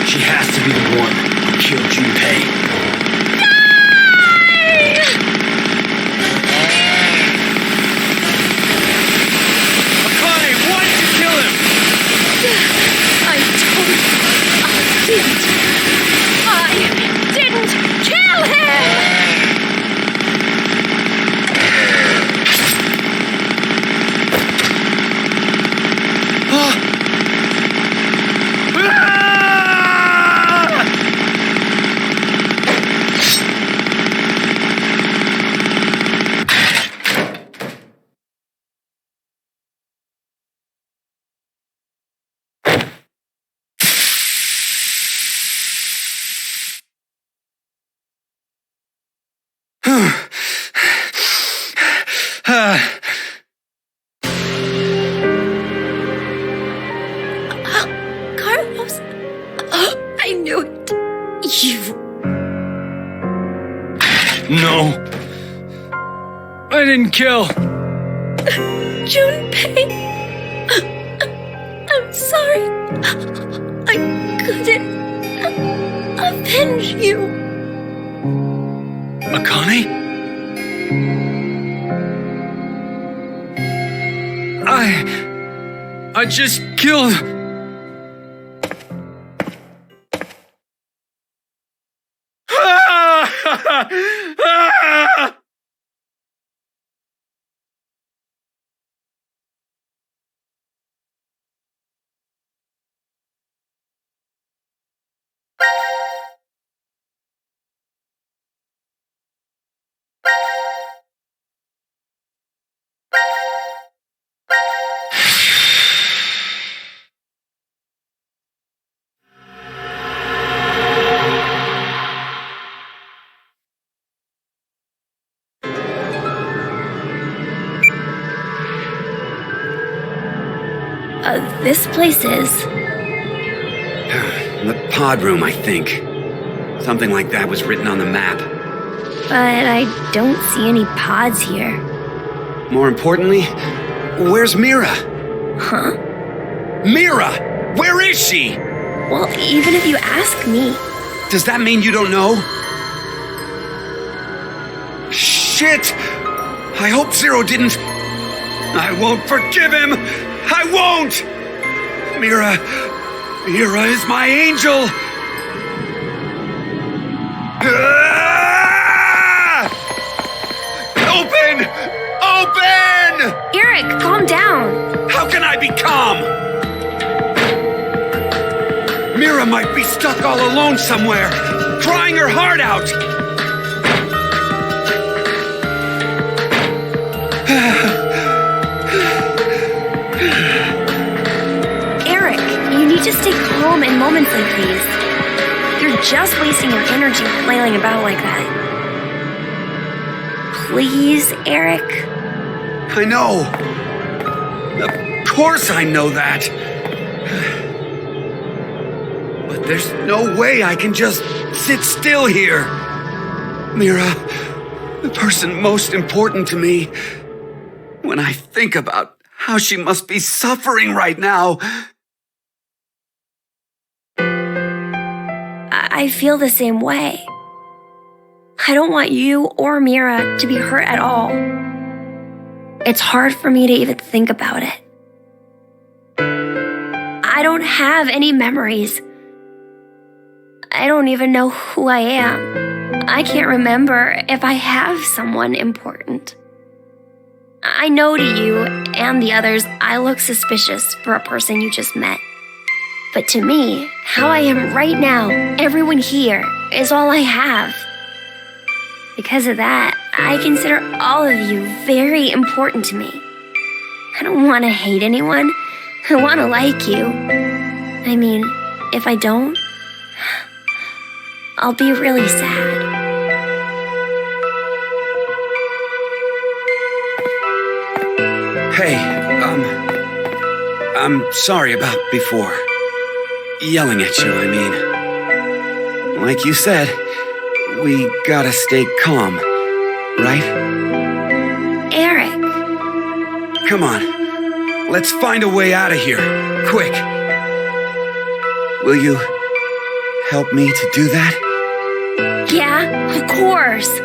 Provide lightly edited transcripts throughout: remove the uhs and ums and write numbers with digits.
She has to be the one who killed Junpei. Akane, why did you kill him? I didn't kill him! Carlos, I knew it. You. No. I didn't kill. Junpei. I'm sorry. I couldn't avenge you. Akane? I just killed... This place is... The pod room, I think. Something like that was written on the map. But I don't see any pods here. More importantly, where's Mira? Huh? Mira! Where is she? Well, even if you ask me... Does that mean you don't know? Shit! I hope Zero didn't... I won't forgive him! I won't! Mira is my angel! Open! Open! Eric, calm down. How can I be calm? Mira might be stuck all alone somewhere, crying her heart out. Eric, you need to stay calm in moments like these. You're just wasting your energy flailing about like that. Please, Eric? I know. Of course I know that. But there's no way I can just sit still here. Mira, the person most important to me. When I think about how she must be suffering right now. I feel the same way. I don't want you or Mira to be hurt at all. It's hard for me to even think about it. I don't have any memories. I don't even know who I am. I can't remember if I have someone important. I know to you and the others I look suspicious for a person you just met. But to me, how I am right now, everyone here, is all I have. Because of that, I consider all of you very important to me. I don't want to hate anyone. I want to like you. I mean, if I don't, I'll be really sad. Hey, I'm sorry about before. Yelling at you, I mean. Like you said, we gotta stay calm, right? Eric. Come on, let's find a way out of here, quick. Will you help me to do that? Yeah, of course.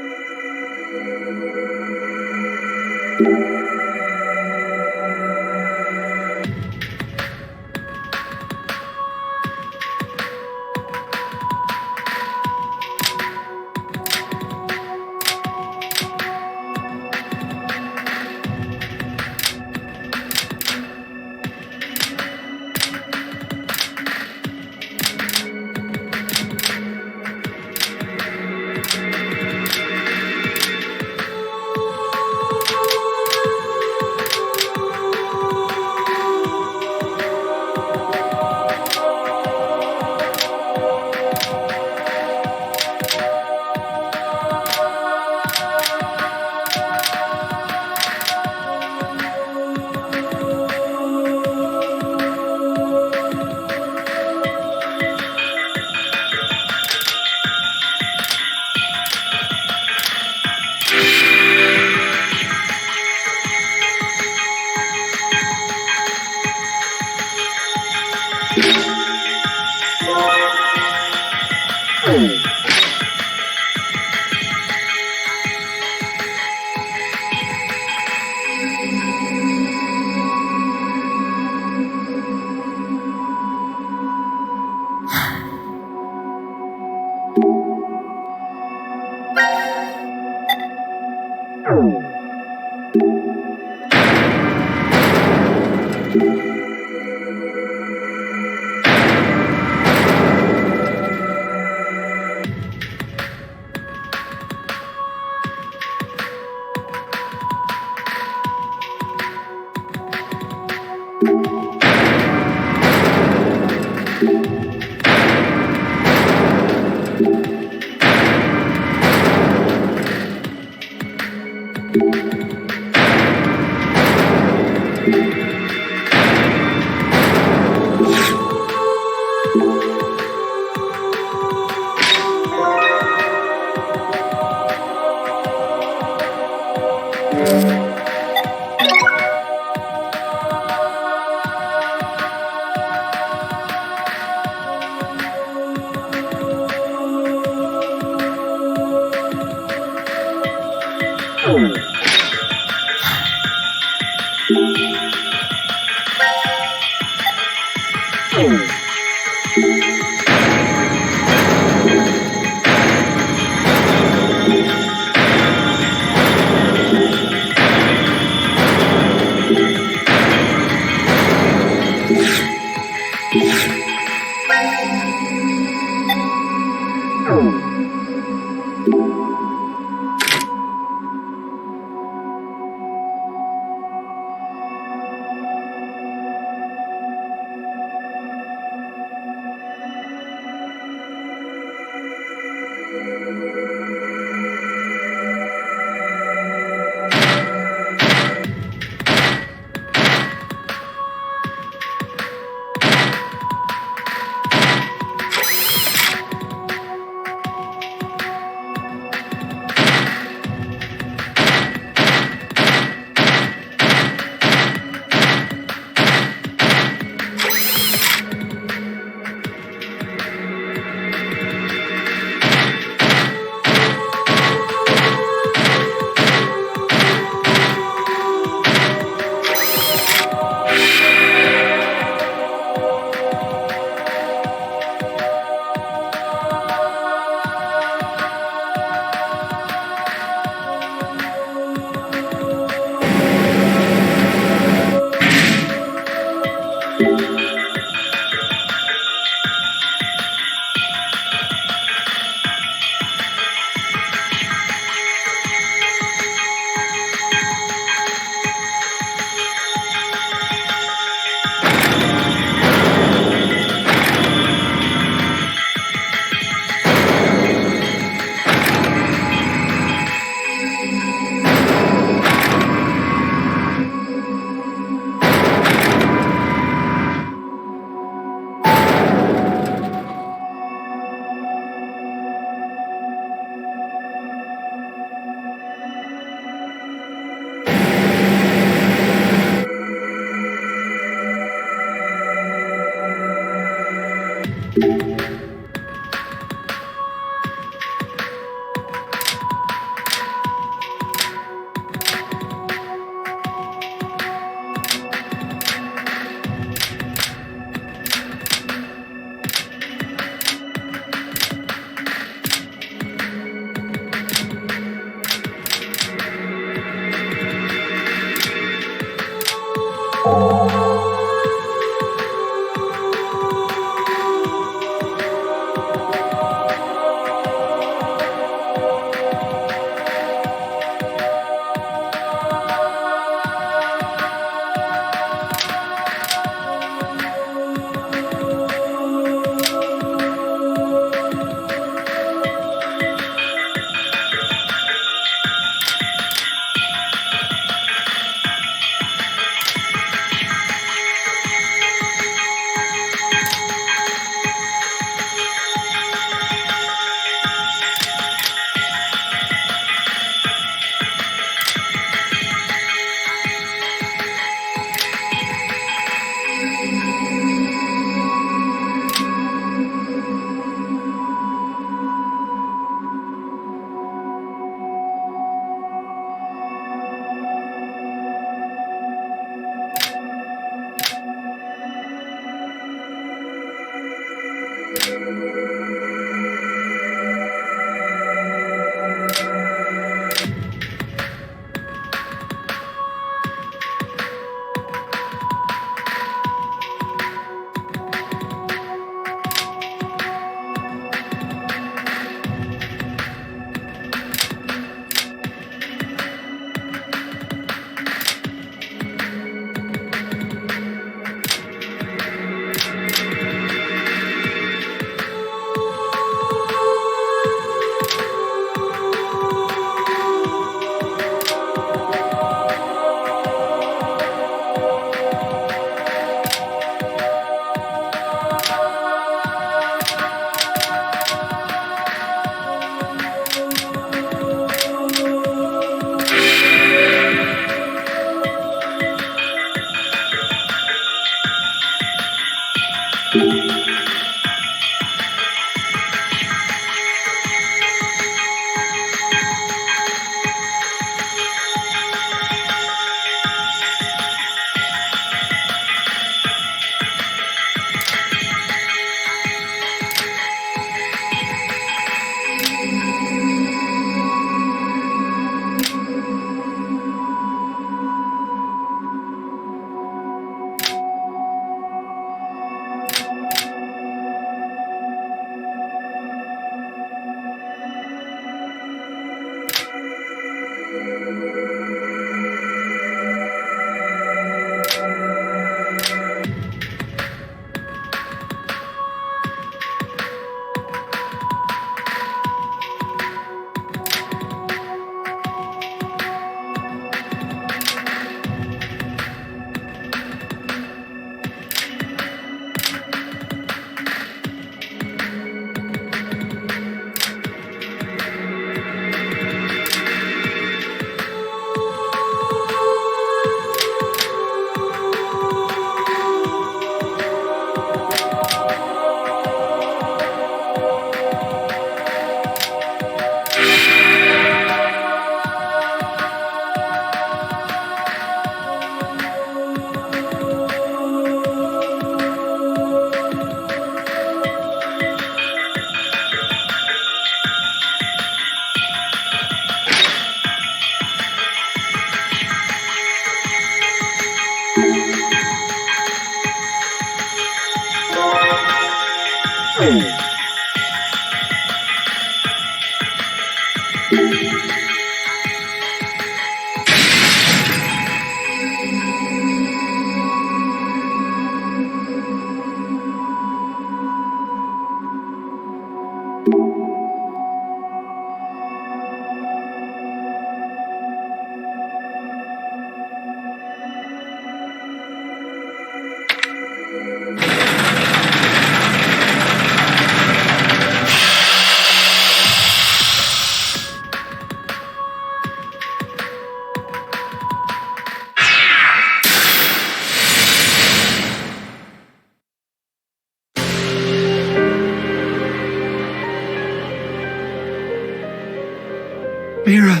Mira.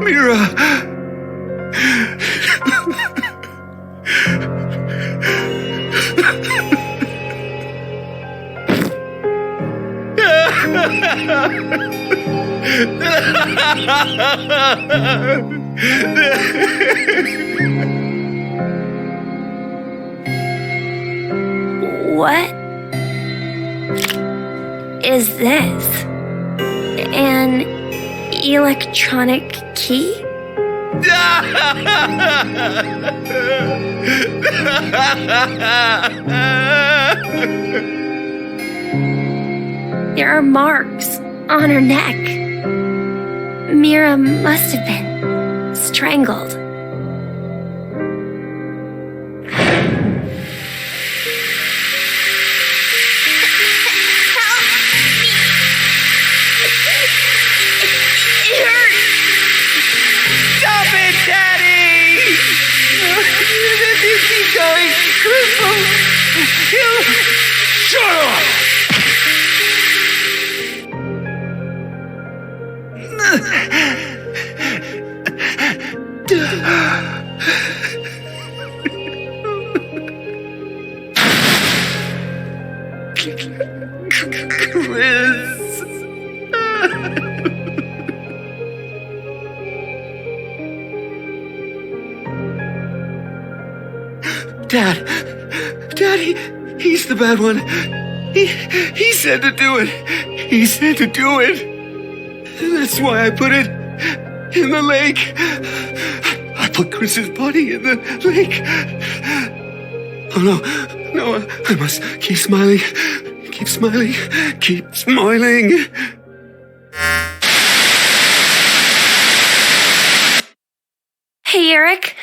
Mira. is this? An electronic key? There are marks on her neck. Mira must have been strangled. Dad, he's the bad one. He said to do it. He said to do it. That's why I put it in the lake. I put Chris's body in the lake. Oh no, I must keep smiling. Keep smiling. Keep smiling. Hey, Eric.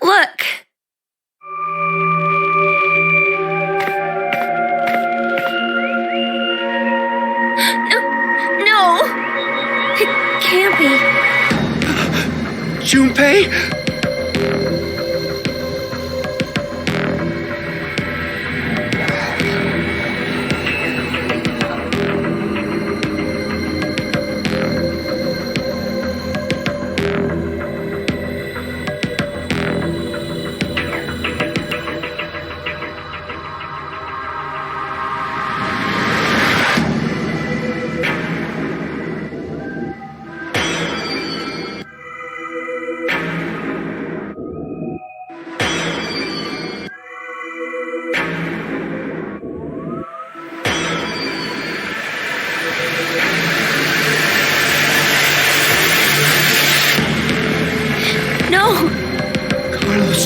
Look. No. It can't be. Junpei?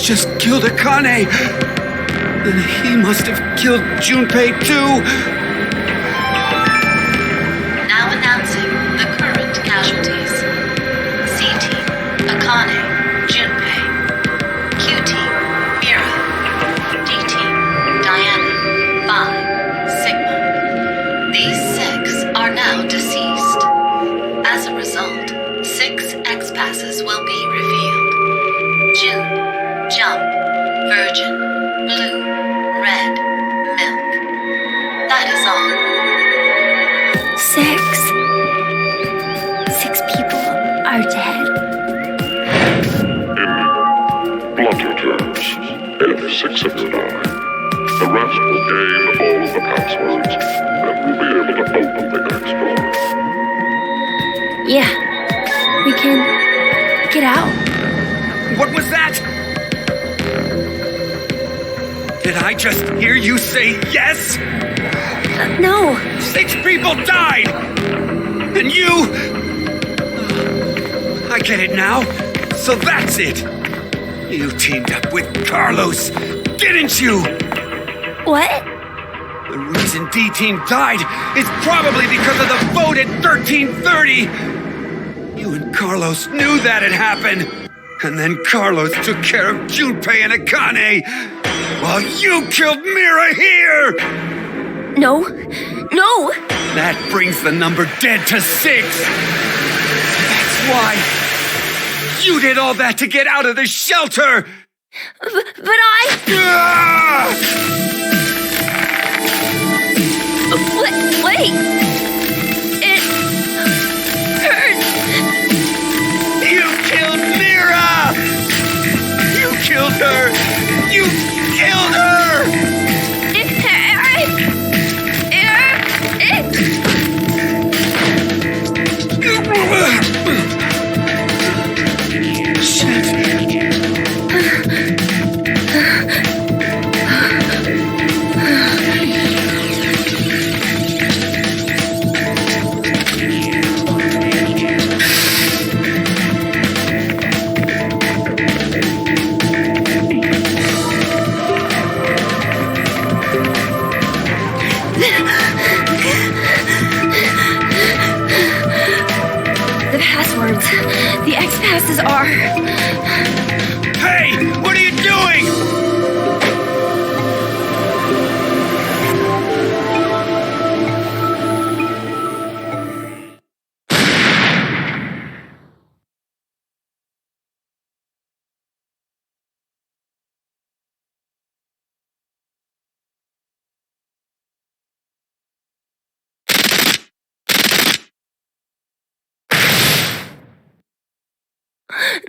Just killed Akane. Then he must have killed Junpei too. Now announcing the current casualties. C-Team, Akane, Junpei. Q-Team, Mira. D-Team, Diana, Phi, Sigma. These 6 are now deceased. As a result, 6 X-Passes will be revealed. June. Jump, Virgin, Blue, Red, Milk. That is all. 6 people are dead. In blunder terms, if 6 of you die, the rest will gain all of the passwords and will be able to open the next door. Yeah, we can get out. What was that? Did I just hear you say yes? No. 6 people died! And you... I get it now. So that's it. You teamed up with Carlos, didn't you? What? The reason D-Team died is probably because of the vote at 1330. You and Carlos knew that had happened. And then Carlos took care of Junpei and Akane, while you killed Mira here! No. That brings the number dead to 6. That's why you did all that to get out of the shelter! But I... Wait! It hurts! You killed Mira! You killed her! You killed her!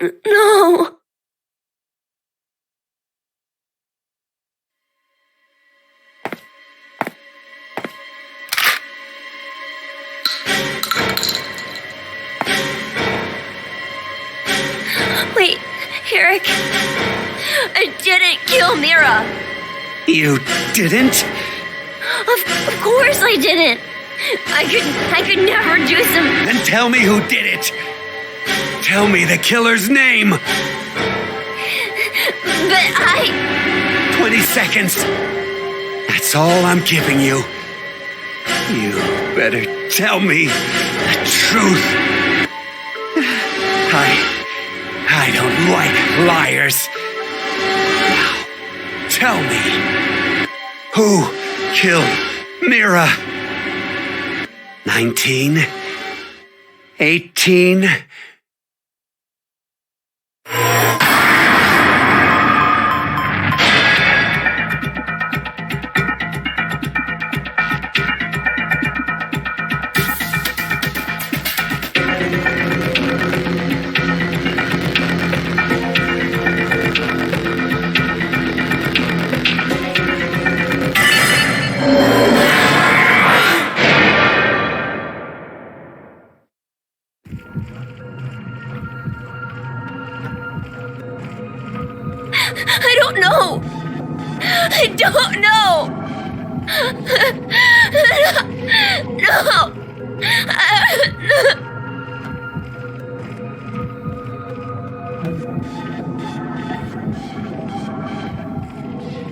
No. Wait, Eric. I didn't kill Mira. You didn't? Of course I didn't. I could never do some... Then tell me who did it. Tell me the killer's name. But I... 20 seconds. That's all I'm giving you. You better tell me the truth. I don't like liars. Now, tell me. Who killed Mira? 19? 18? I don't know. I don't know. No.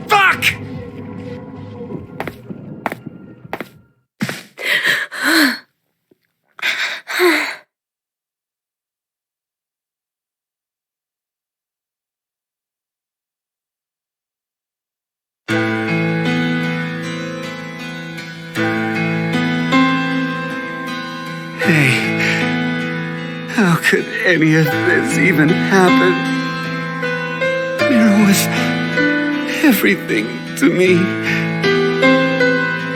Fuck! Hey, how could any of this even happen? Mira was everything to me.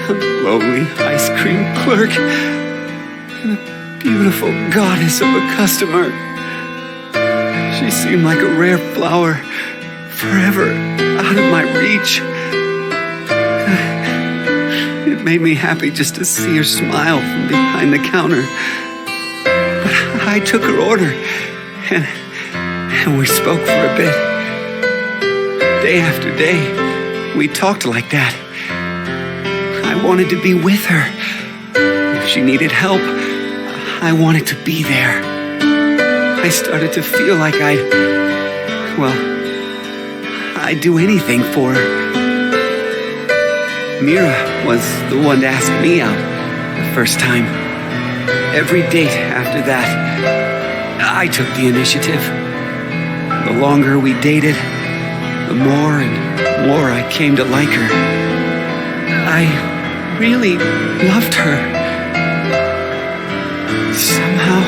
A lowly ice cream clerk and a beautiful goddess of a customer. She seemed like a rare flower, forever out of my reach. It made me happy just to see her smile from behind the counter. But I took her order, and we spoke for a bit. Day after day, we talked like that. I wanted to be with her. If she needed help, I wanted to be there. I started to feel like I'd do anything for her. Mira was the one to ask me out the first time. Every date after that, I took the initiative. The longer we dated, the more and more I came to like her. I really loved her. Somehow,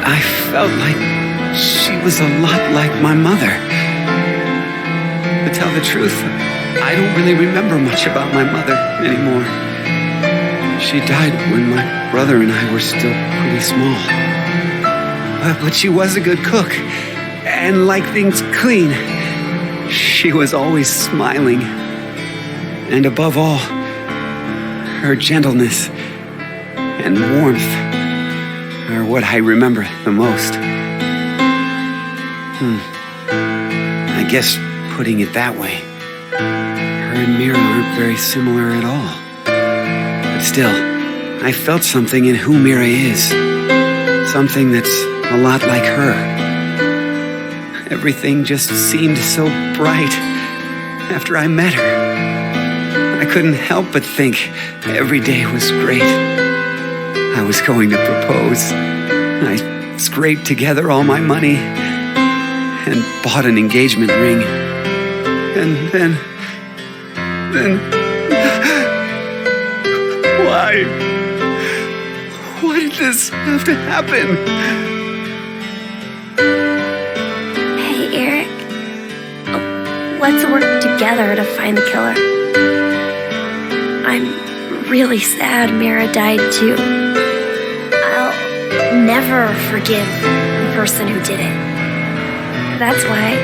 I felt like she was a lot like my mother. To tell the truth, I don't really remember much about my mother anymore. She died when my brother and I were still pretty small. But she was a good cook and liked things clean. She was always smiling. And above all, her gentleness and warmth are what I remember the most. I guess putting it that way, her and Mira aren't very similar at all. But still, I felt something in who Mira is. Something that's a lot like her. Everything just seemed so bright after I met her. I couldn't help but think every day was great. I was going to propose. I scraped together all my money and bought an engagement ring. And then... Why did this have to happen? Hey, Eric. Let's work together to find the killer. I'm really sad Mira died too. I'll never forgive her person who did it. That's why.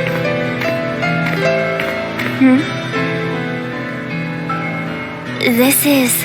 This is...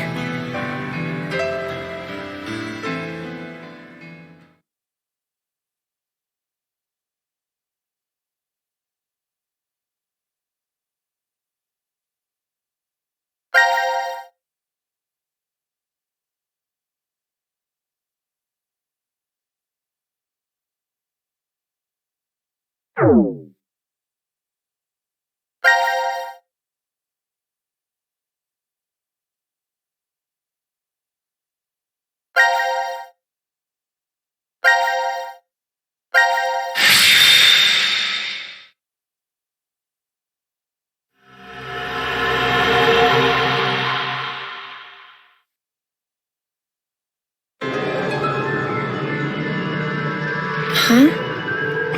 Huh?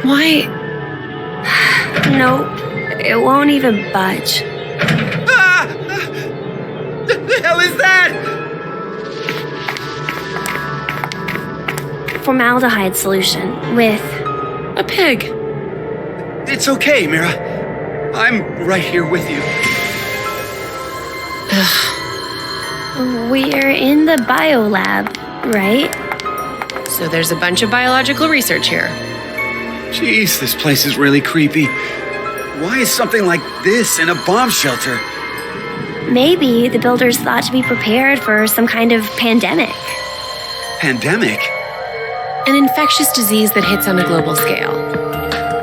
Why? No, it won't even budge. Ah! The hell is that? Formaldehyde solution with... A pig. It's okay, Mira. I'm right here with you. We're in the biolab, right? So there's a bunch of biological research here. Jeez, this place is really creepy. Why is something like this in a bomb shelter? Maybe the builders thought to be prepared for some kind of pandemic. Pandemic? An infectious disease that hits on a global scale.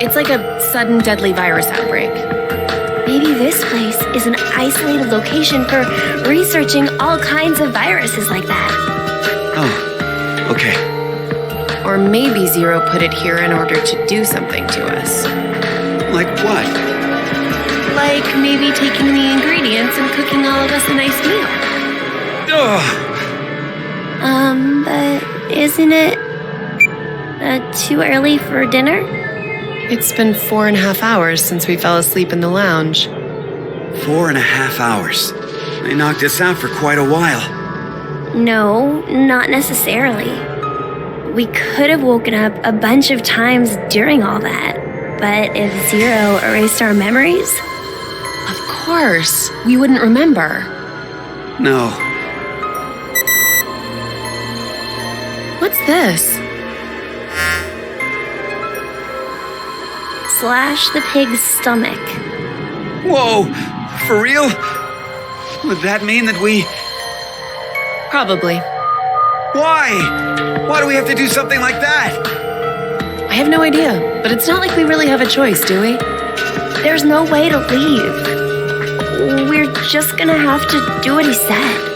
It's like a sudden deadly virus outbreak. Maybe this place is an isolated location for researching all kinds of viruses like that. Oh, okay. Or maybe Zero put it here in order to do something to us. Like what? Like maybe taking the ingredients and cooking all of us a nice meal. Ugh. But isn't it too early for dinner? It's been 4.5 hours since we fell asleep in the lounge. 4.5 hours. They knocked us out for quite a while. No, not necessarily. We could have woken up a bunch of times during all that. But if Zero erased our memories? Of course, we wouldn't remember. No. What's this? Slash the pig's stomach. Whoa! For real? Would that mean that we... Probably. Why? Why do we have to do something like that? I have no idea, but it's not like we really have a choice, do we? There's no way to leave. We're just gonna have to do what he said.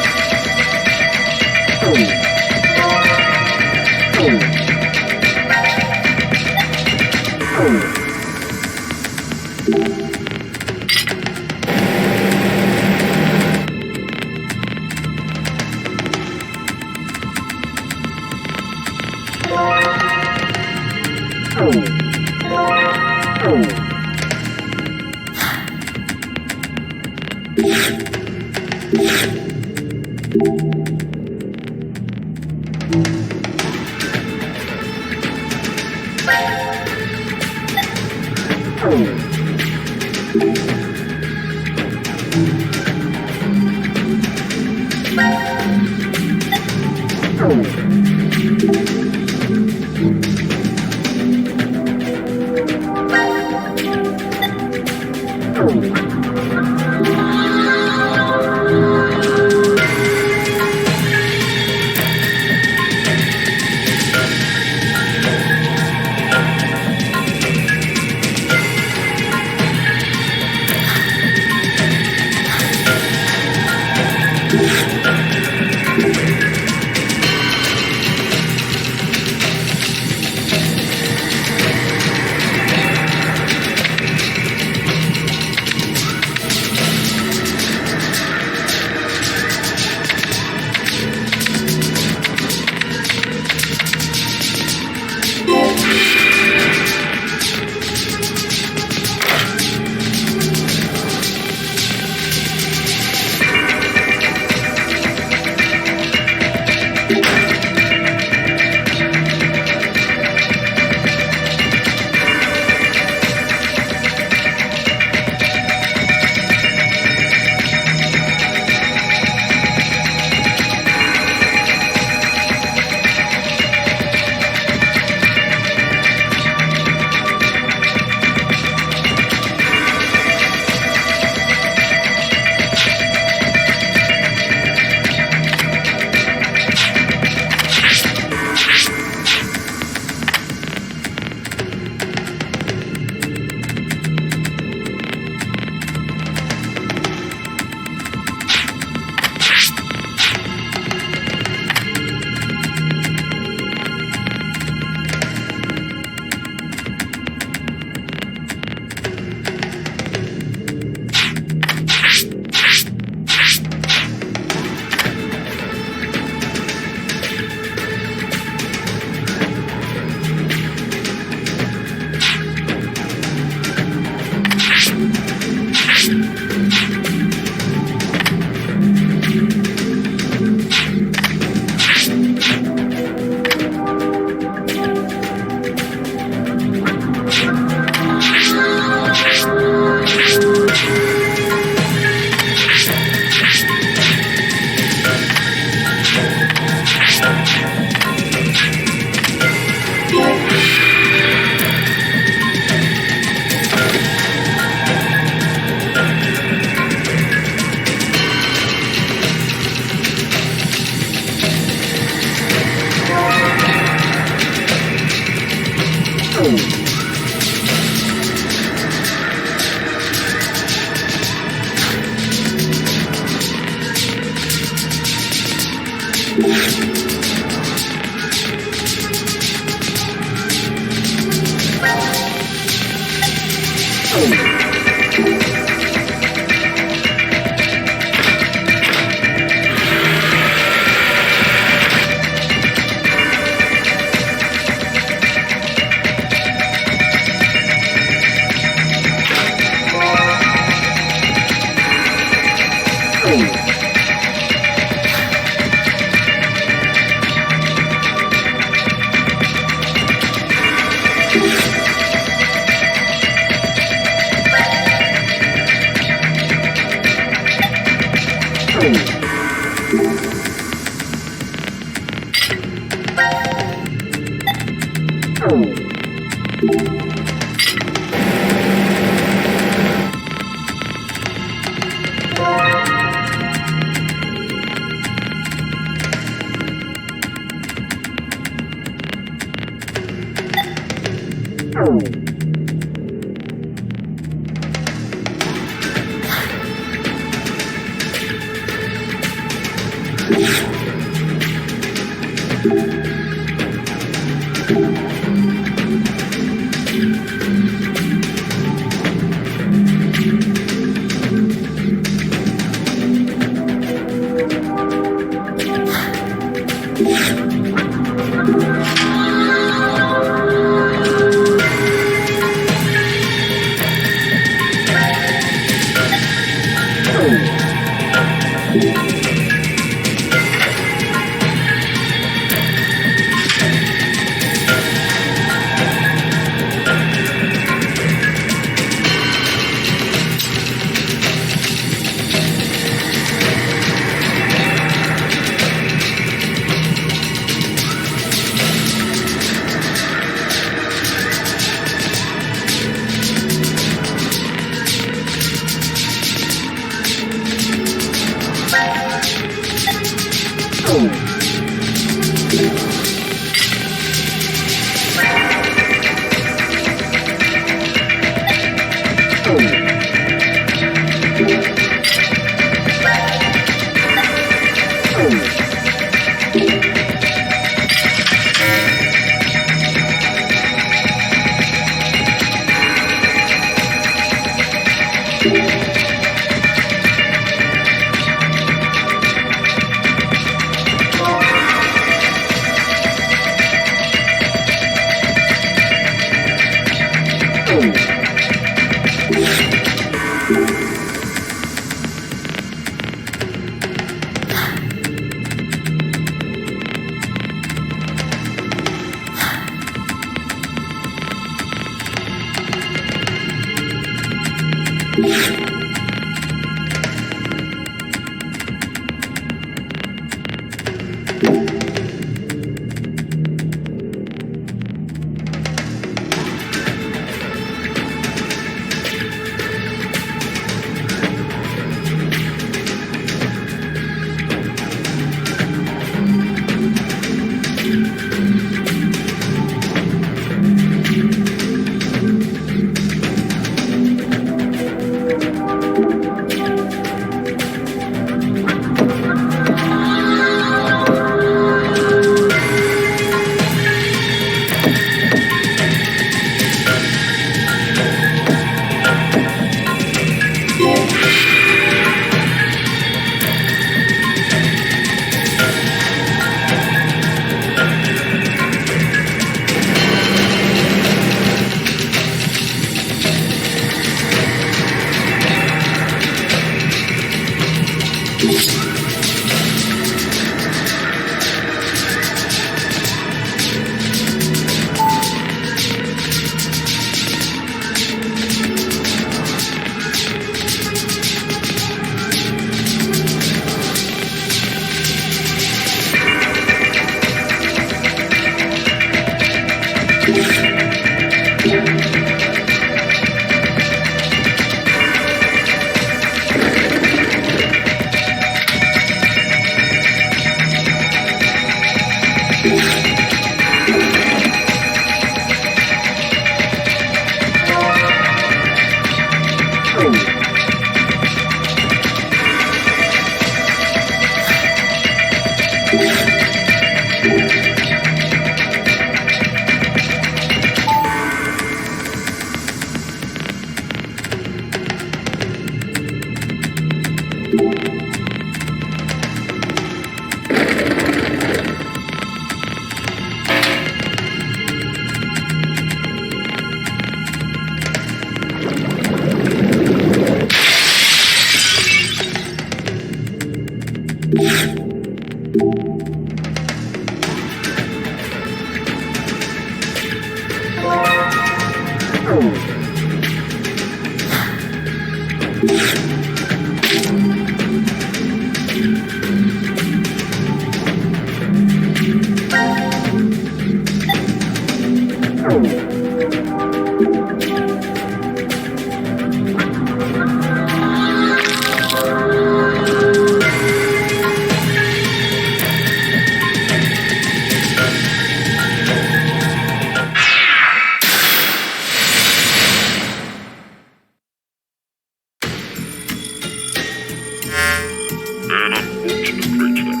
reach them.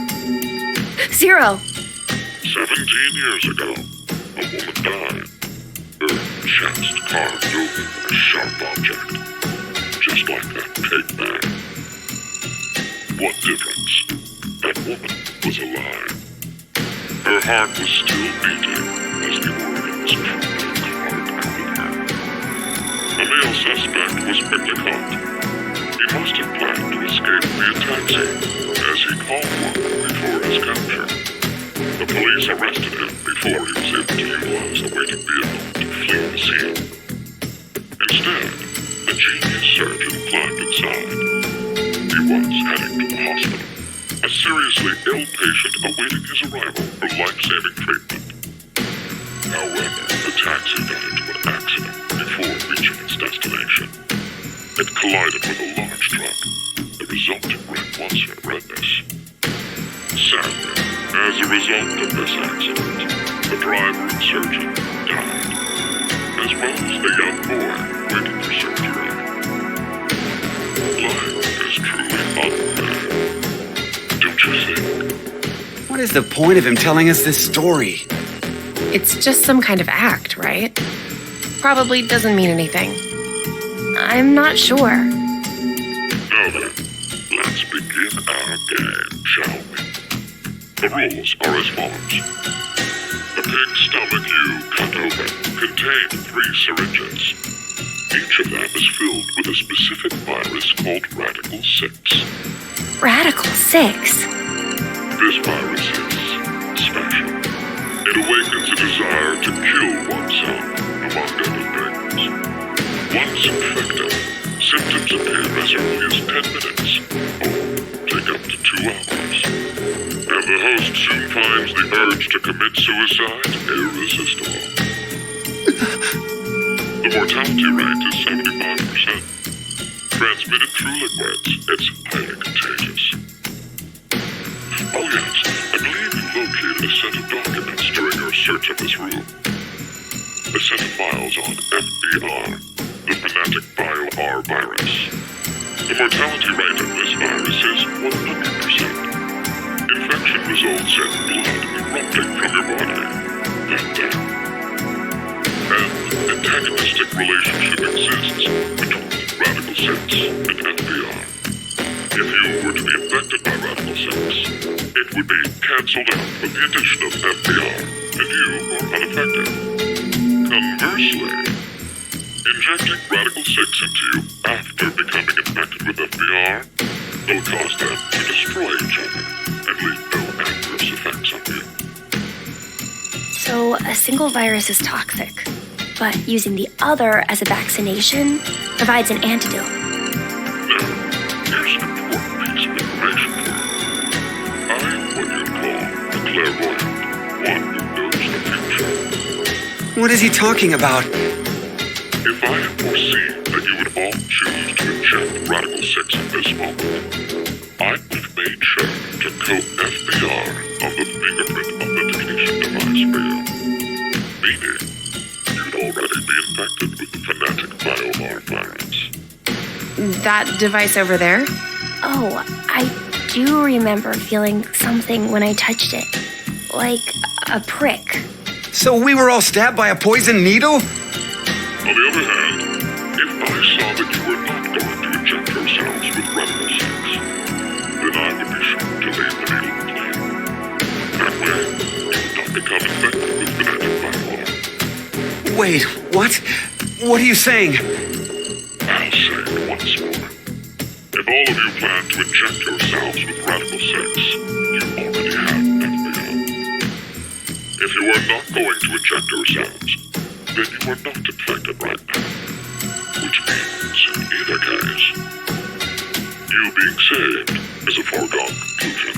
Zero. 17 years ago, a woman died. Her chest carved open with a sharp object, just like that pig man. What difference? That woman was alive. Her heart was still beating as the organs carved out of her. A male suspect was quickly caught. He must have planned to escape via taxi, as he called one before his capture. The police arrested him before he was able to utilize a waiting vehicle to flee the scene. Instead, a genius surgeon climbed inside. He was heading to the hospital, a seriously ill patient awaiting his arrival for life-saving treatment. However, the taxi got into an accident before reaching its destination. It collided with a large truck. The resulting wreck was horrendous. Sadly, as a result of this accident, the driver and surgeon died, as well as the young boy waiting for surgery. Life is truly unfair, don't you think? What is the point of him telling us this story? It's just some kind of act, right? Probably doesn't mean anything. I'm not sure. Now then, let's begin our game, shall we? The rules are as follows. The pig's stomach you cut open contained 3 syringes. Each of them is filled with a specific virus called Radical 6. Radical 6? This virus is special. It awakens a desire to kill oneself, among other things. Once infected, symptoms appear as early as 10 minutes, or take up to 2 hours. And the host soon finds the urge to commit suicide irresistible. The mortality rate is 75%. Transmitted through liquids, it's highly contagious. Oh yes, I believe you located a set of documents during your search of this room. A set of files on FBR, the Fanatic Bio-R virus. The mortality rate of this virus is 100%. Infection results in blood erupting from your body, then death. An antagonistic relationship exists between Radical 6 and FBR. If you were to be infected by Radical 6, it would be cancelled out with the addition of FBR, and you are unaffected. Conversely, injecting Radical 6 into you after becoming infected with FBR will cause them to destroy each other and leave no adverse effects on you. So a single virus is toxic, but using the other as a vaccination provides an antidote. Now, here's an important piece of information for you. I am what you'd call a clairvoyant, one who knows the future. What is he talking about? If I had foreseen that you would all choose to inject Radical 6 at this moment, I would have made sure to coat FBR on the fingerprint authentication device for you. Meaning, you'd already be infected with the Fanatic Bio-R virus. That device over there? Oh, I do remember feeling something when I touched it. Like a prick. So we were all stabbed by a poison needle? On the other hand, if I saw that you were not going to inject yourselves with Radical 6, then I would be sure to leave the needle clean. That way, you would not become infected with Fanatic Bio-R. Wait, what? What are you saying? I'll say it once more. If all of you plan to inject yourselves with Radical 6, you already have FBR. If you are not going to inject yourselves, then you are not infected right now. Which means, in either case, you being saved is a foregone conclusion.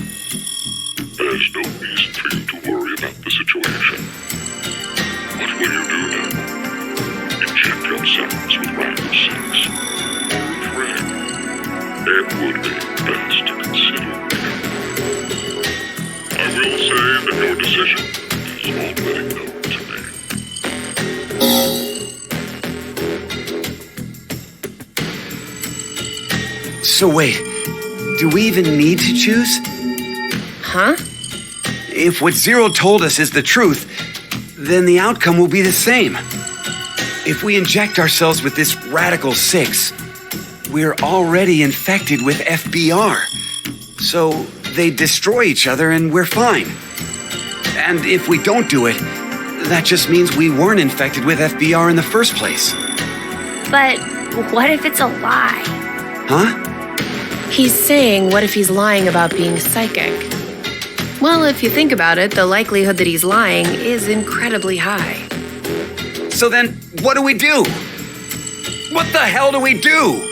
There's no reason for you to worry about the situation. What will you do now? Inject yourselves with Radical 6, or refrain? It would be best to consider. I will say that your decision is already known to me. So wait, do we even need to choose? Huh? If what Zero told us is the truth, then the outcome will be the same. If we inject ourselves with this Radical 6, we're already infected with FBR. So they destroy each other and we're fine. And if we don't do it, that just means we weren't infected with FBR in the first place. But what if it's a lie? Huh? He's saying, what if he's lying about being psychic? Well, if you think about it, the likelihood that he's lying is incredibly high. So then, what do we do? What the hell do we do?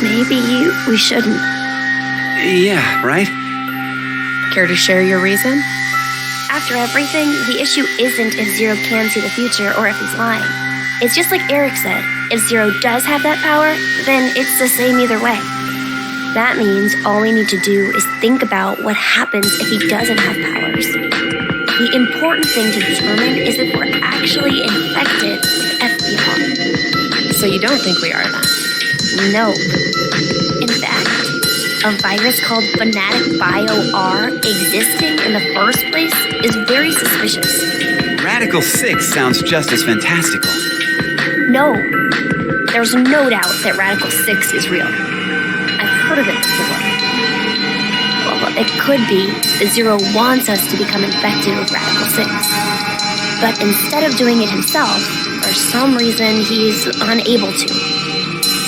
Maybe we shouldn't. Yeah, right? Care to share your reason? After everything, the issue isn't if Zero can see the future or if he's lying. It's just like Eric said, if Zero does have that power, then it's the same either way. That means all we need to do is think about what happens if he doesn't have powers. The important thing to determine is if we're actually infected with FBR. So you don't think we are then? No. In fact, a virus called Fanatic Bio-R existing in the first place is very suspicious. Radical 6 sounds just as fantastical. No. There's no doubt that Radical 6 is real. I've heard of it before. Well, it could be that Zero wants us to become infected with Radical 6. But instead of doing it himself, for some reason he's unable to.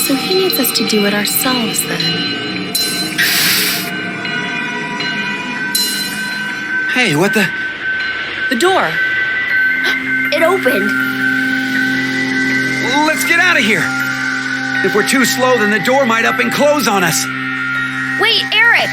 So he needs us to do it ourselves then. Hey, what the? The door! It opened. Let's get out of here! If we're too slow, then the door might up and close on us. Wait, Eric!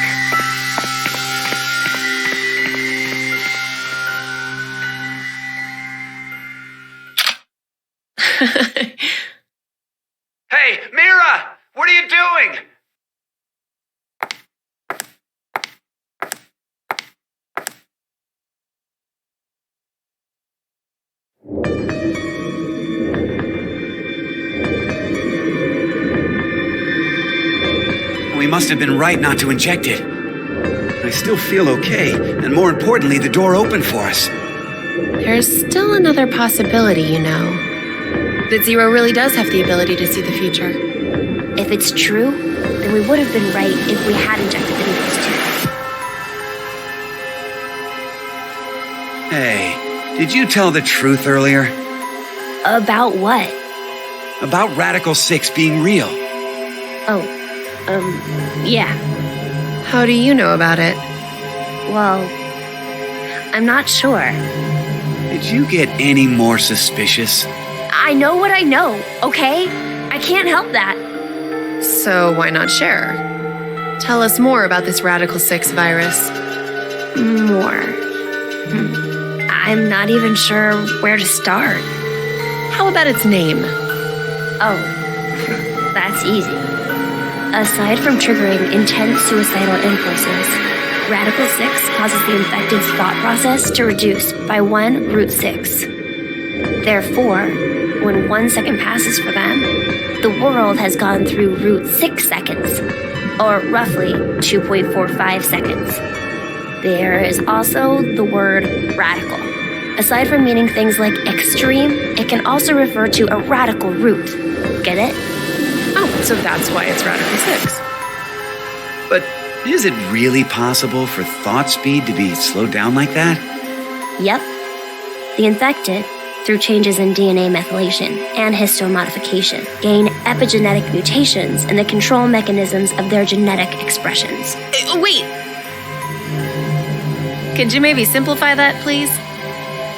Hey, Mira! What are you doing? We must have been right not to inject it. I still feel okay, and more importantly, the door opened for us. There's still another possibility, you know. That Zero really does have the ability to see the future. If it's true, then we would have been right if we had injected the needles too. Hey, did you tell the truth earlier? About what? About Radical 6 being real. Yeah. How do you know about it? Well, I'm not sure. Did you get any more suspicious? I know what I know, okay? I can't help that. So why not share? Tell us more about this Radical 6 virus. More. I'm not even sure where to start. How about its name? Oh, that's easy. Aside from triggering intense suicidal impulses, Radical 6 causes the infected's thought process to reduce by 1√6. Therefore, when 1 second passes for them, the world has gone through √6 seconds, or roughly 2.45 seconds. There is also the word radical. Aside from meaning things like extreme, it can also refer to a radical root. Get it? Oh, so that's why it's Radical 6. But is it really possible for thought speed to be slowed down like that? Yep. The infected, through changes in DNA methylation and histone modification, gain epigenetic mutations in the control mechanisms of their genetic expressions. Wait! Could you maybe simplify that, please?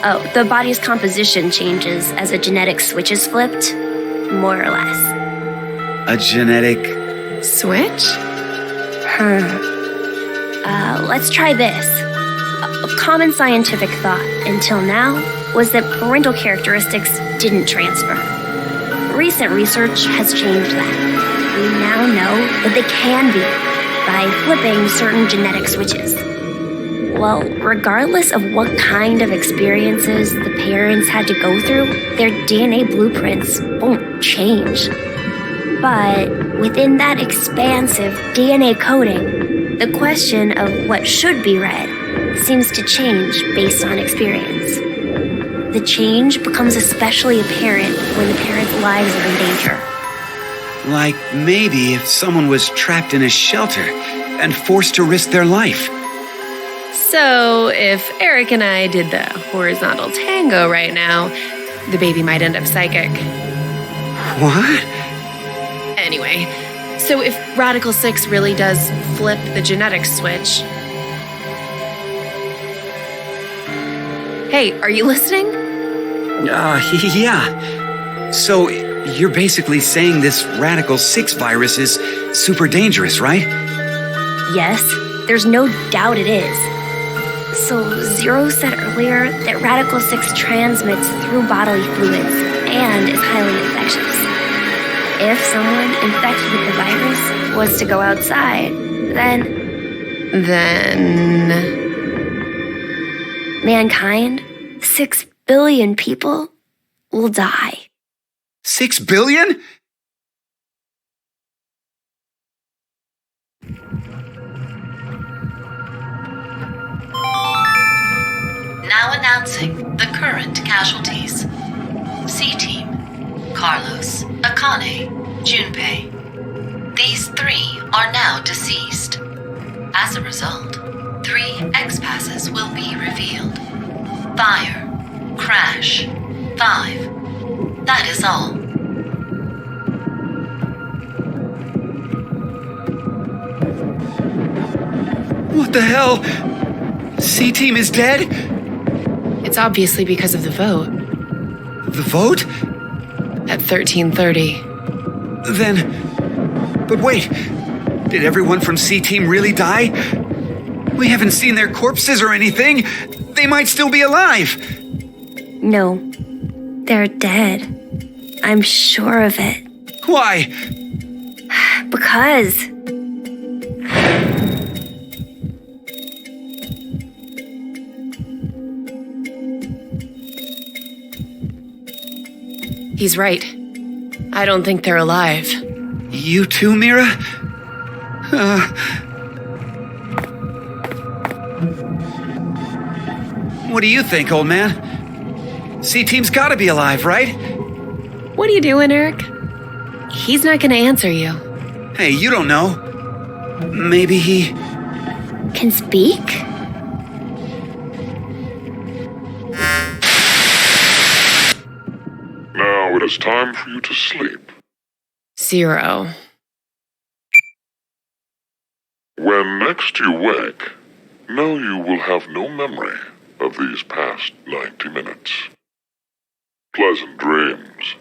Oh, the body's composition changes as a genetic switch is flipped, more or less. A genetic... Switch? Let's try this. A common scientific thought until now was that parental characteristics didn't transfer. Recent research has changed that. We now know that they can be by flipping certain genetic switches. Well, regardless of what kind of experiences the parents had to go through, their DNA blueprints won't change. But within that expansive DNA coding, the question of what should be read seems to change based on experience. The change becomes especially apparent when the parents' lives are in danger. Like maybe if someone was trapped in a shelter and forced to risk their life. So, if Eric and I did the horizontal tango right now, the baby might end up psychic. What? Anyway, so if Radical 6 really does flip the genetic switch... Hey, are you listening? Yeah. So, you're basically saying this Radical 6 virus is super dangerous, right? Yes, there's no doubt it is. So, Zero said earlier that Radical 6 transmits through bodily fluids and is highly infectious. If someone infected with the virus was to go outside, then mankind, 6 billion people, will die. 6 billion? Now announcing the current casualties. C-Team, Carlos, Akane, Junpei. These 3 are now deceased. As a result, 3 X-passes will be revealed. Fire, crash, 5. That is all. What the hell? C-Team is dead? It's obviously because of the vote. The vote? At 13:30. But wait, did everyone from C-Team really die? We haven't seen their corpses or anything. They might still be alive. No, they're dead. I'm sure of it. Why? Because... He's right. I don't think they're alive. You too, Mira? What do you think, old man? C-Team's gotta be alive, right? What are you doing, Eric? He's not gonna answer you. Hey, you don't know. Maybe he... can speak? Now it is time for you to sleep. Zero. When next you wake, know you will have no memory of these past 90 minutes. Pleasant dreams.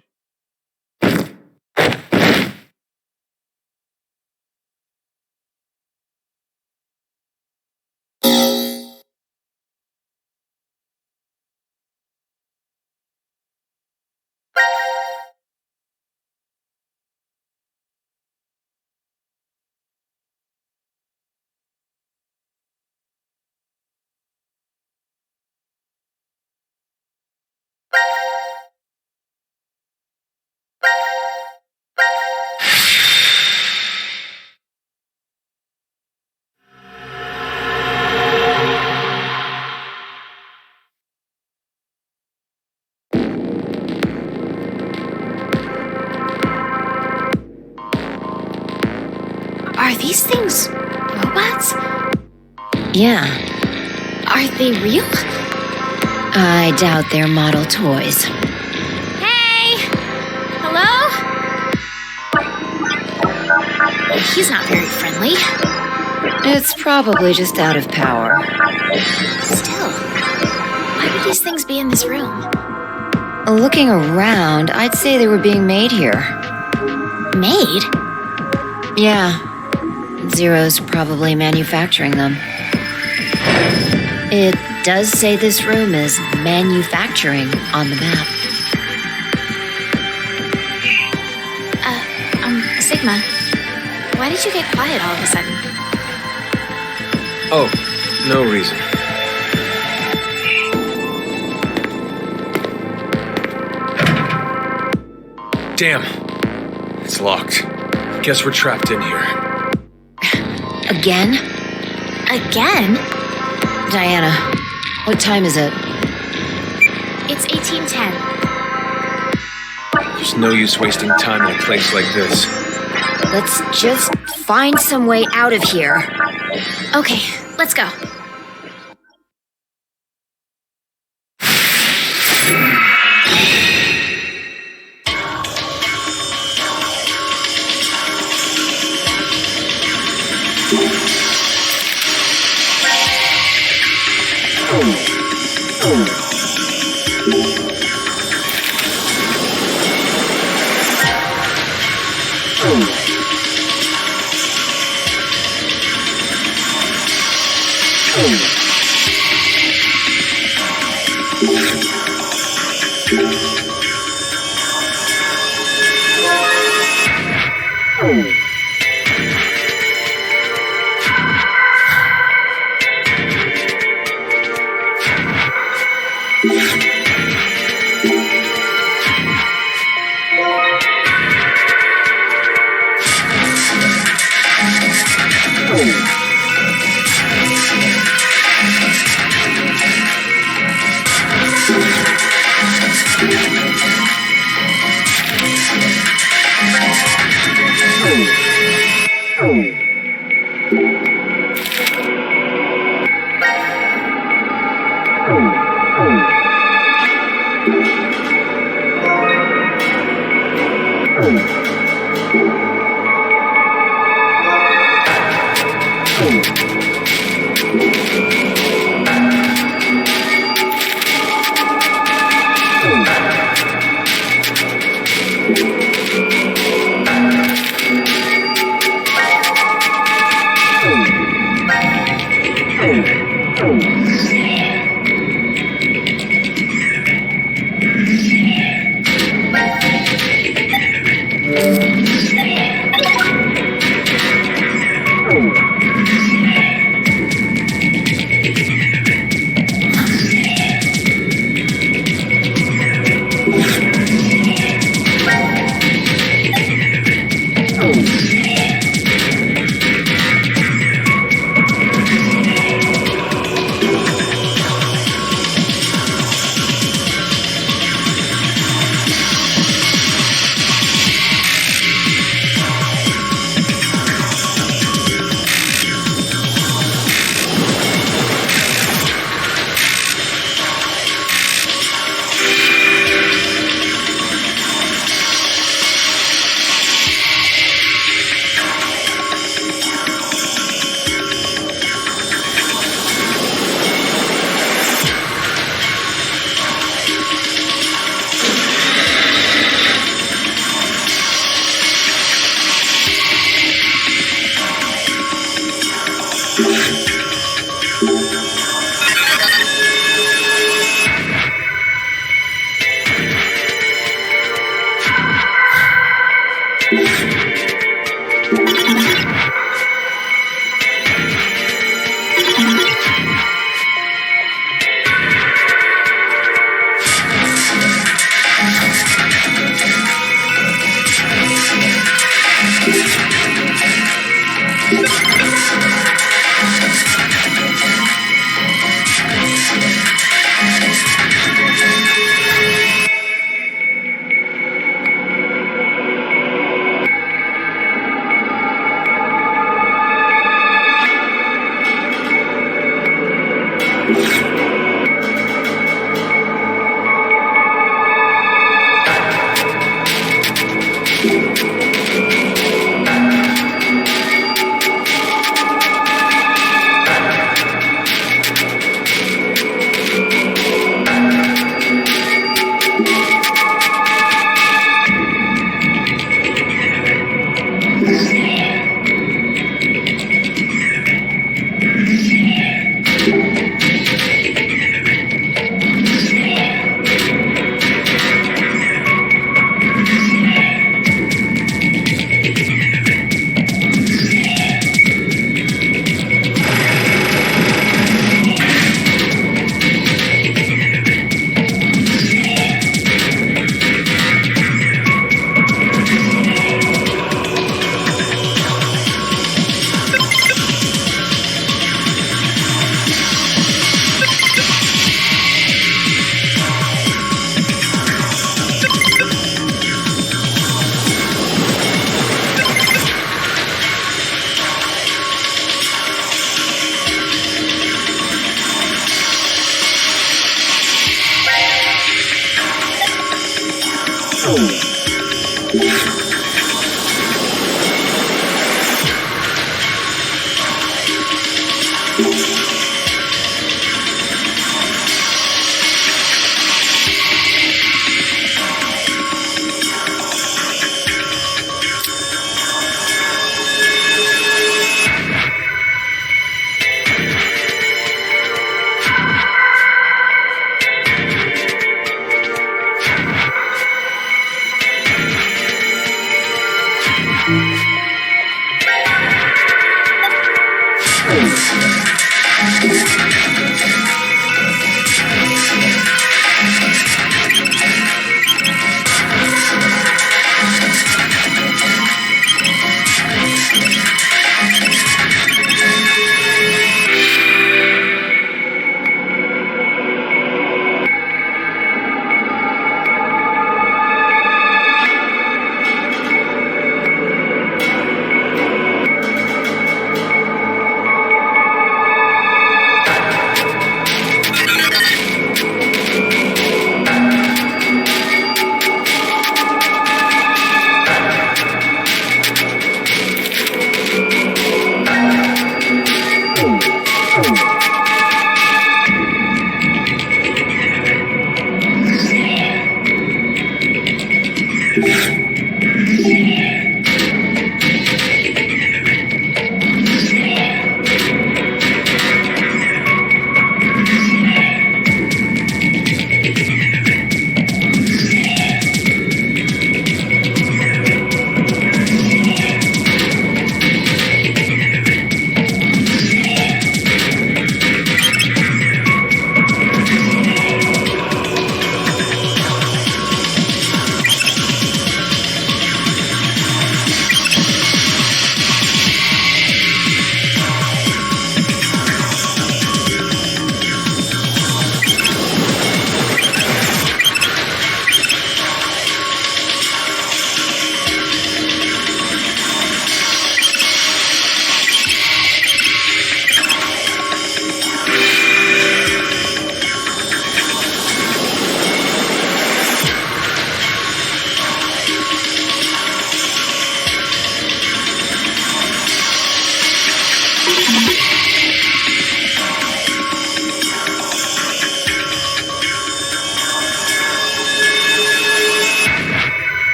Are these things robots? Yeah, Are they real? I doubt they're model toys. Hey! Hello? He's not very friendly. It's probably just out of power. Still, why would these things be in this room? Looking around, I'd say they were being made here. Made? Yeah. Zero's probably manufacturing them. It does say this room is manufacturing on the map. Sigma, why did you get quiet all of a sudden? Oh, no reason. Damn. It's locked. Guess we're trapped in here. Again? Again? Diana, what time is it? It's 1810. There's no use wasting time in a place like this. Let's just find some way out of here. Okay, let's go.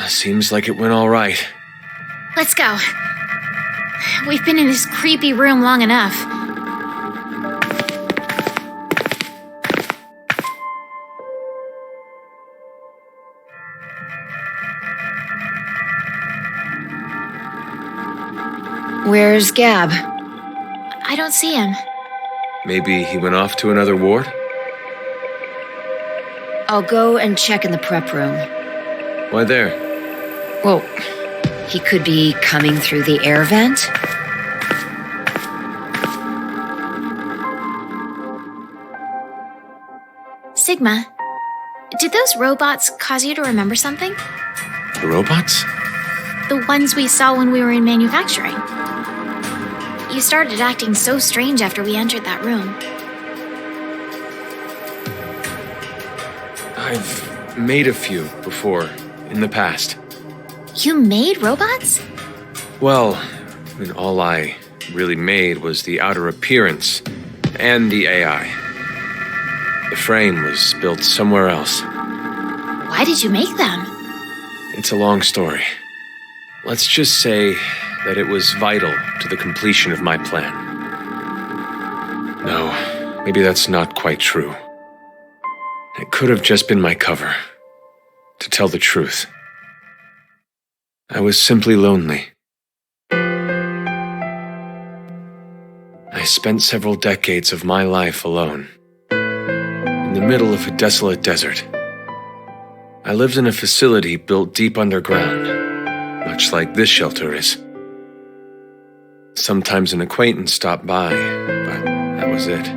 Seems like it went all right. Let's go. We've been in this creepy room long enough. Where's Gab? I don't see him. Maybe he went off to another ward? I'll go and check in the prep room. Why there? Whoa. He could be coming through the air vent? Sigma, did those robots cause you to remember something? The robots? The ones we saw when we were in manufacturing. You started acting so strange after we entered that room. I've made a few before, in the past. You made robots? Well, all I really made was the outer appearance and the AI. The frame was built somewhere else. Why did you make them? It's a long story. Let's just say that it was vital to the completion of my plan. No, maybe that's not quite true. It could have just been my cover. To tell the truth, I was simply lonely. I spent several decades of my life alone, in the middle of a desolate desert. I lived in a facility built deep underground, much like this shelter is. Sometimes an acquaintance stopped by, but that was it.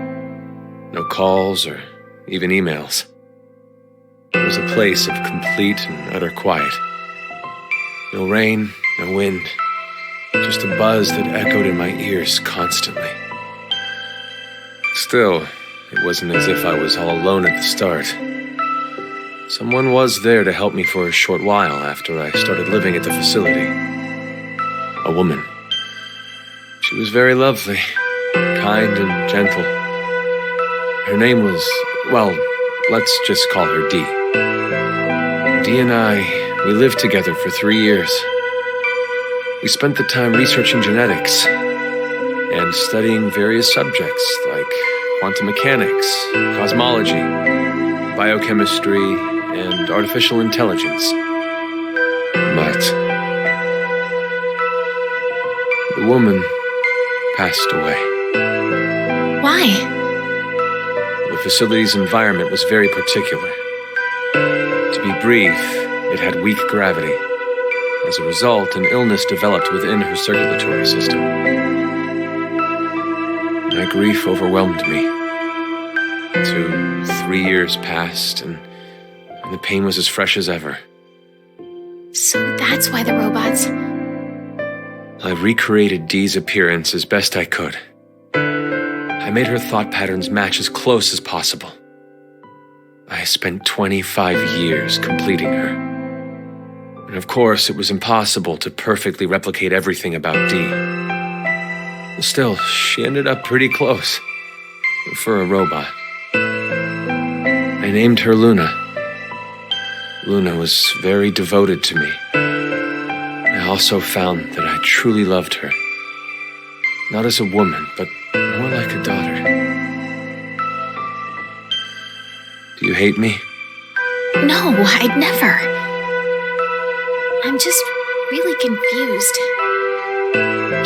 No calls or even emails. It was a place of complete and utter quiet. No rain, no wind, just a buzz that echoed in my ears constantly. Still, it wasn't as if I was all alone at the start. Someone was there to help me for a short while after I started living at the facility. A woman. She was very lovely, kind and gentle. Her name was, well, let's just call her Dee. Dee and I, we lived together for 3 years. We spent the time researching genetics and studying various subjects like quantum mechanics, cosmology, biochemistry, and artificial intelligence. But the woman passed away. Why? The facility's environment was very particular. To be brief, it had weak gravity. As a result, an illness developed within her circulatory system. My grief overwhelmed me. 2, 3 years passed, and the pain was as fresh as ever. So that's why the robots... I recreated Dee's appearance as best I could. I made her thought patterns match as close as possible. I spent 25 years completing her. And of course, it was impossible to perfectly replicate everything about Dee. Still, she ended up pretty close. For a robot. I named her Luna. Luna was very devoted to me. I also found that I truly loved her. Not as a woman, but more like a daughter. Do you hate me? No, I'd never. I'm just really confused.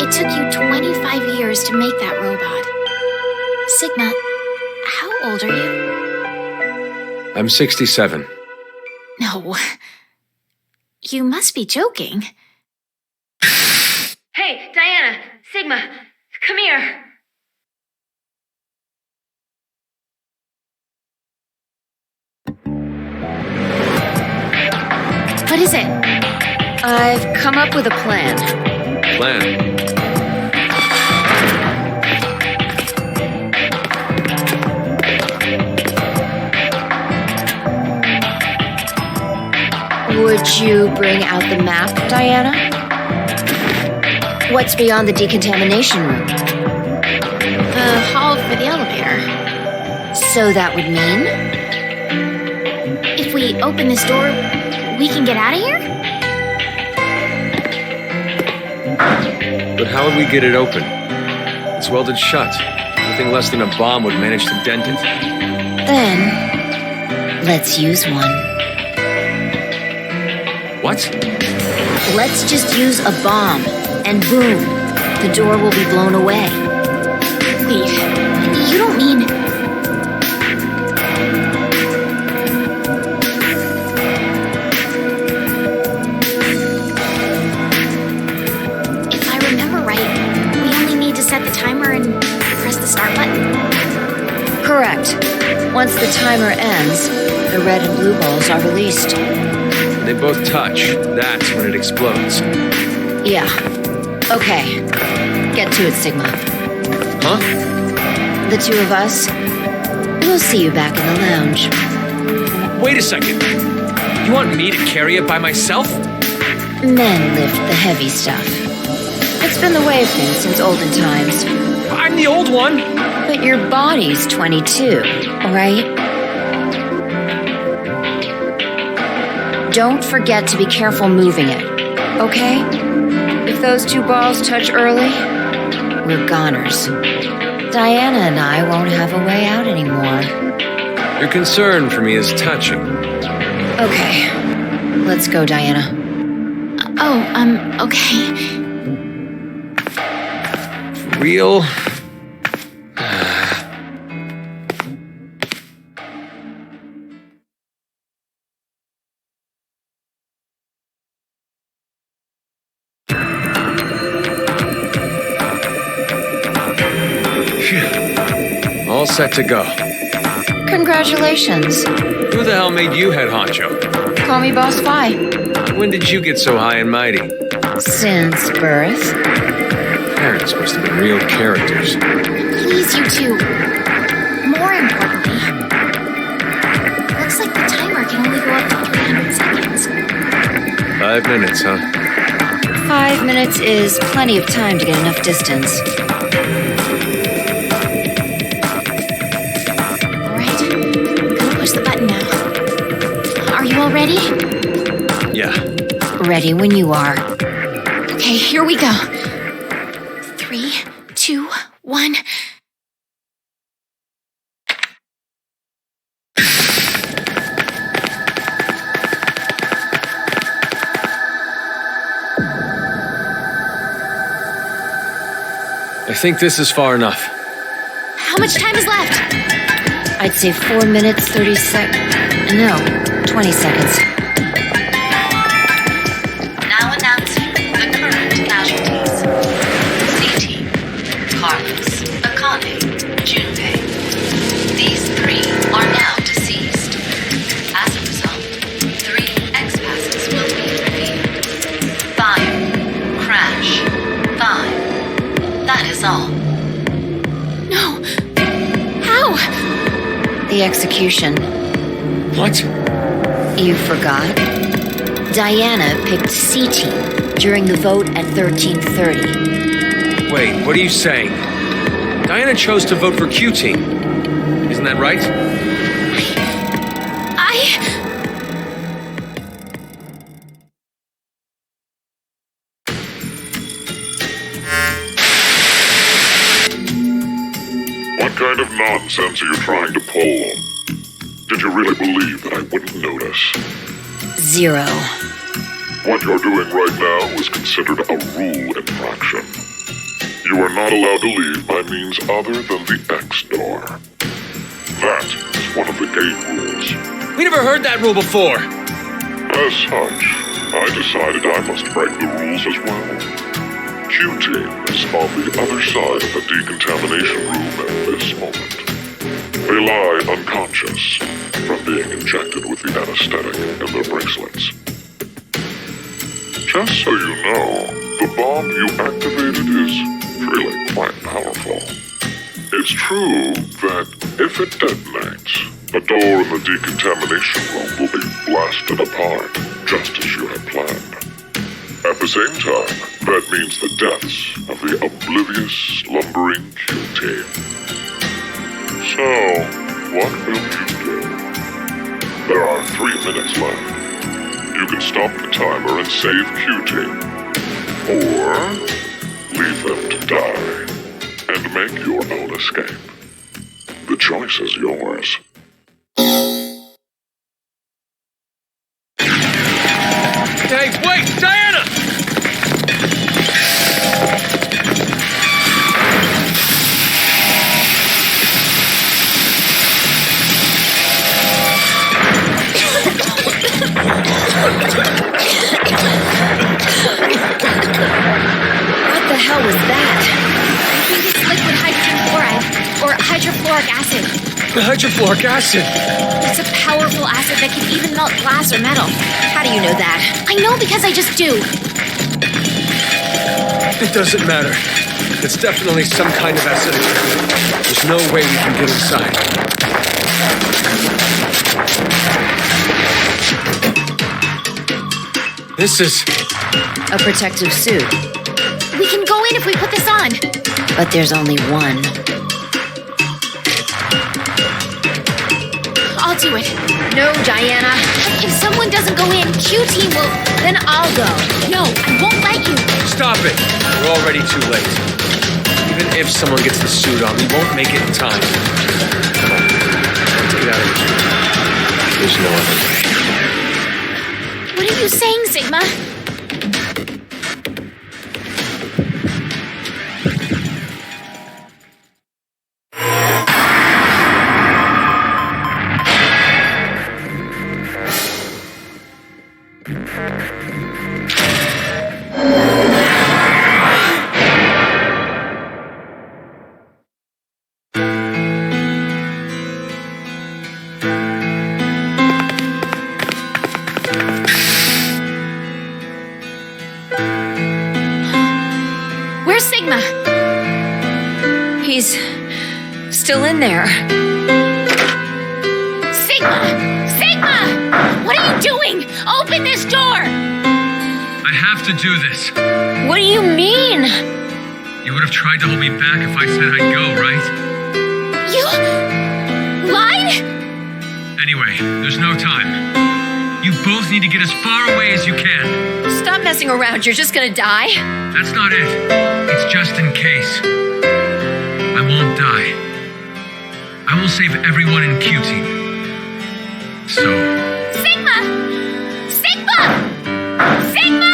It took you 25 years to make that robot. Sigma, how old are you? I'm 67. No. You must be joking. Hey, Diana, Sigma, come here. What is it? I've come up with a plan. Plan? Would you bring out the map, Diana? What's beyond the decontamination room? The hall for the elevator. So that would mean? If we open this door, we can get out of here? But how would we get it open? It's welded shut. Nothing less than a bomb would manage to dent it. Then, let's use one. What? Let's just use a bomb, and boom, the door will be blown away. Wait, you don't mean... If I remember right, we only need to set the timer and press the start button? Correct. Once the timer ends, the red and blue balls are released. When they both touch, that's when it explodes. Yeah. Okay. Get to it, Sigma. Huh? The two of us, we'll see you back in the lounge. Wait a second. You want me to carry it by myself? Men lift the heavy stuff. It's been the way of things since olden times. I'm the old one. But your body's 22, right? Don't forget to be careful moving it, okay? If those two balls touch early, we're goners. Diana and I won't have a way out anymore. Your concern for me is touching. Okay, let's go, Diana. Okay. Real? All set to go. Congratulations. Who the hell made you head honcho? Call me Boss Phi. When did you get so high and mighty? Since birth. Parents must have been real characters. Please, you two. More importantly, looks like the timer can only go up to 300 seconds. 5 minutes, huh? 5 minutes is plenty of time to get enough distance. Alright, gonna push the button now. Are you all ready? Yeah. Ready when you are. Okay, here we go. 3, 2, 1. I think this is far enough. How much time is left? I'd say 4 minutes, 30 seconds. No, 20 seconds. Now announcing the current casualties. C-Team, Carlos, Akane, Junpei. These 3 are now deceased. As a result, 3 X-passes will be revealed. Fire, crash, 5. That is all. No. How? The execution. What? You forgot? Diana picked C-Team during the vote at 13:30. Wait, what are you saying? Diana chose to vote for Q-Team. Isn't that right? What kind of nonsense are you trying to pull? Did you really believe that I wouldn't notice? 0. What you're doing right now is considered a rule infraction. You are not allowed to leave by means other than the X door. That is one of the gate rules. We never heard that rule before. As such, I decided I must break the rules as well. Q-Team is on the other side of the decontamination room at this moment. They lie unconscious from being injected with the anesthetic in their bracelets. Just so you know, the bomb you activated is really quite powerful. It's true that if it detonates, the door in the decontamination room will be blasted apart, just as you had planned. At the same time, that means the deaths of the oblivious, slumbering Q-Team. So, what will you do? There are 3 minutes left. You can stop the timer and save Q-Team. Or leave them to die and make your own escape. The choice is yours. Hey, wait! Diana! What the hell was that? I think it's liquid hydrogen chloride, or hydrofluoric acid. Hydrofluoric acid! It's a powerful acid that can even melt glass or metal. How do you know that? I know because I just do. It doesn't matter. It's definitely some kind of acid. There's no way we can get inside. This is... A protective suit. We can go in if we put this on. But there's only one. I'll do it. No, Diana. If someone doesn't go in, Q-Team will... Then I'll go. No, I won't let you. Stop it! We're already too late. Even if someone gets the suit on, we won't make it in time. Come on. Let's get out of here. There's no other way. What are you saying, Sigma? Where's Sigma? He's still in there. Sigma! Sigma! What are you doing? Open this door! I have to do this. What do you mean? You would have tried to hold me back if I said I'd go, right? You... lied? Anyway, there's no time. You both need to get as far away as you can. Stop messing around. You're just gonna die. That's not it. It's just in case. I won't die. I will save everyone in Q-Team. So... Sigma! Sigma! Sigma!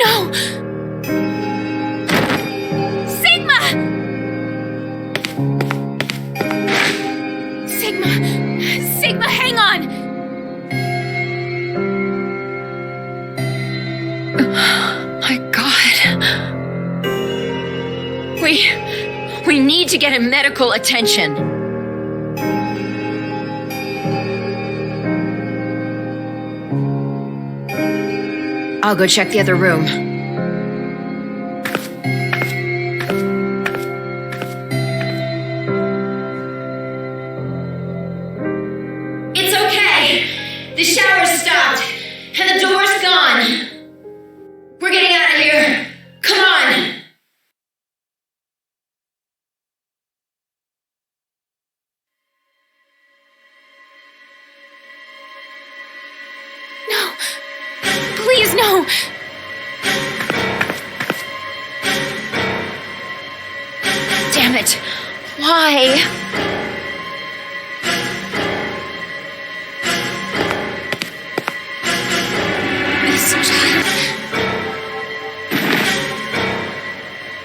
No! Sigma! Sigma, hang on! My God. We need to get him medical attention. I'll go check the other room. It's okay! The shower's stopped, and the door's gone! We're getting out of here! Come on! No! Please, no! Damn it. Why? This child.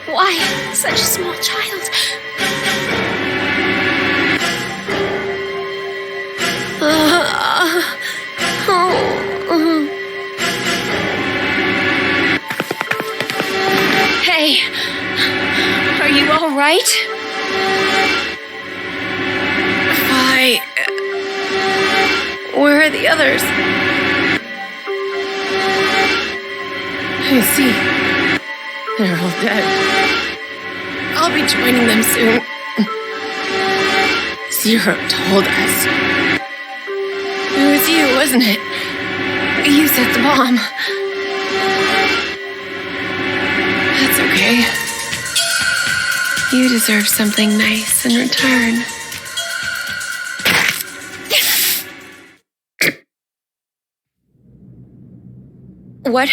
Why such a small child? okay? Are you all right? Fi... Where are the others? I see. They're all dead. I'll be joining them soon. Zero told us. It was you, wasn't it? You set the bomb. That's okay. You deserve something nice in return. What?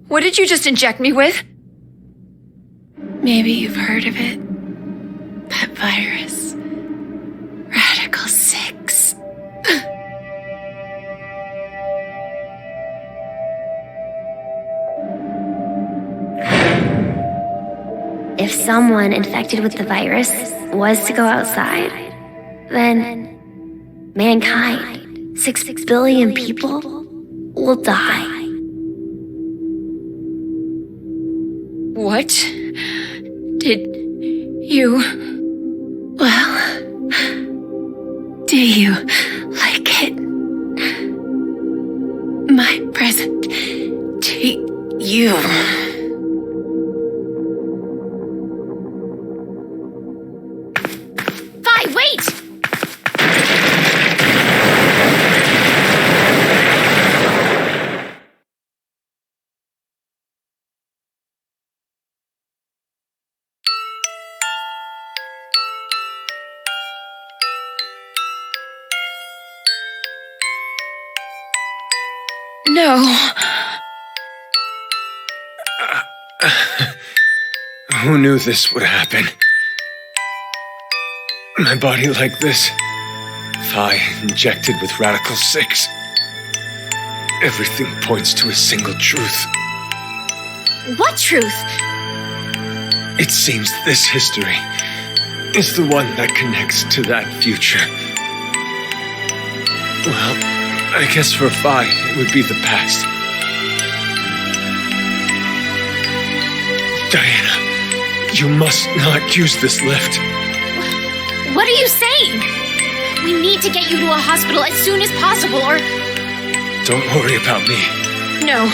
What did you just inject me with? Maybe you've heard of it. That virus. Radical 6. If someone infected with the virus was to go outside, then mankind, 6 billion people, will die. What? Did you... Well, do you like it? My present to you. Fi, wait! No. Who knew this would happen? My body like this. Fi injected with Radical 6. Everything points to a single truth. What truth? It seems this history is the one that connects to that future. Well, I guess for Fi, it would be the past. Diana, you must not use this lift. What are you saying? We need to get you to a hospital as soon as possible, or... Don't worry about me. No.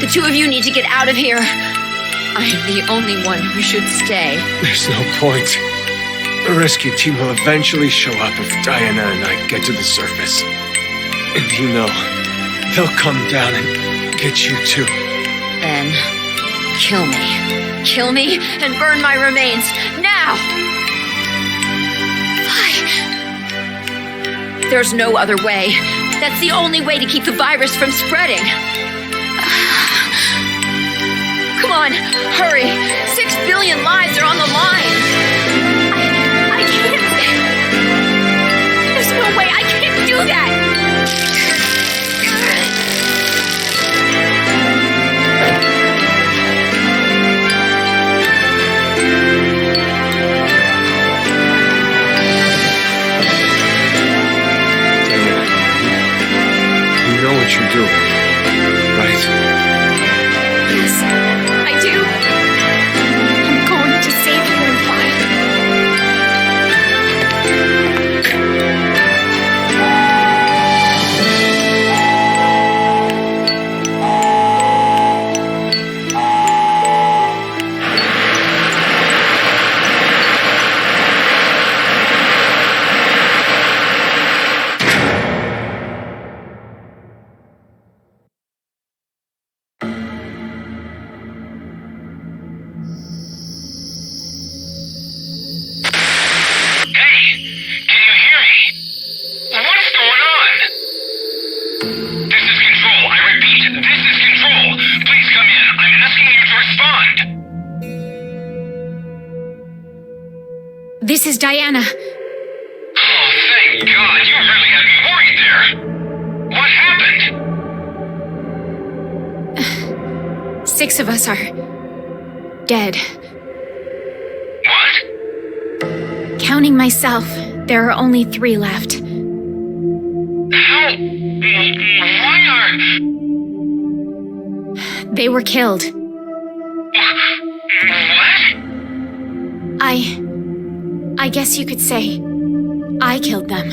The two of you need to get out of here. I am the only one who should stay. There's no point. The rescue team will eventually show up if Diana and I get to the surface. And you know, they'll come down and get you too. Then, kill me. Kill me and burn my remains. Now! There's no other way. That's the only way to keep the virus from spreading. Come on, hurry. 6 billion lives are on the line. I can't... There's no way I can't do that! You know what you're doing, right? Yes, I do. I'm going to save you and Fi. This is Diana. Oh, thank God. You really had me worried there. What happened? 6 of us are... dead. What? Counting myself, there are only 3 left. How? Why are... They were killed. I guess you could say I killed them.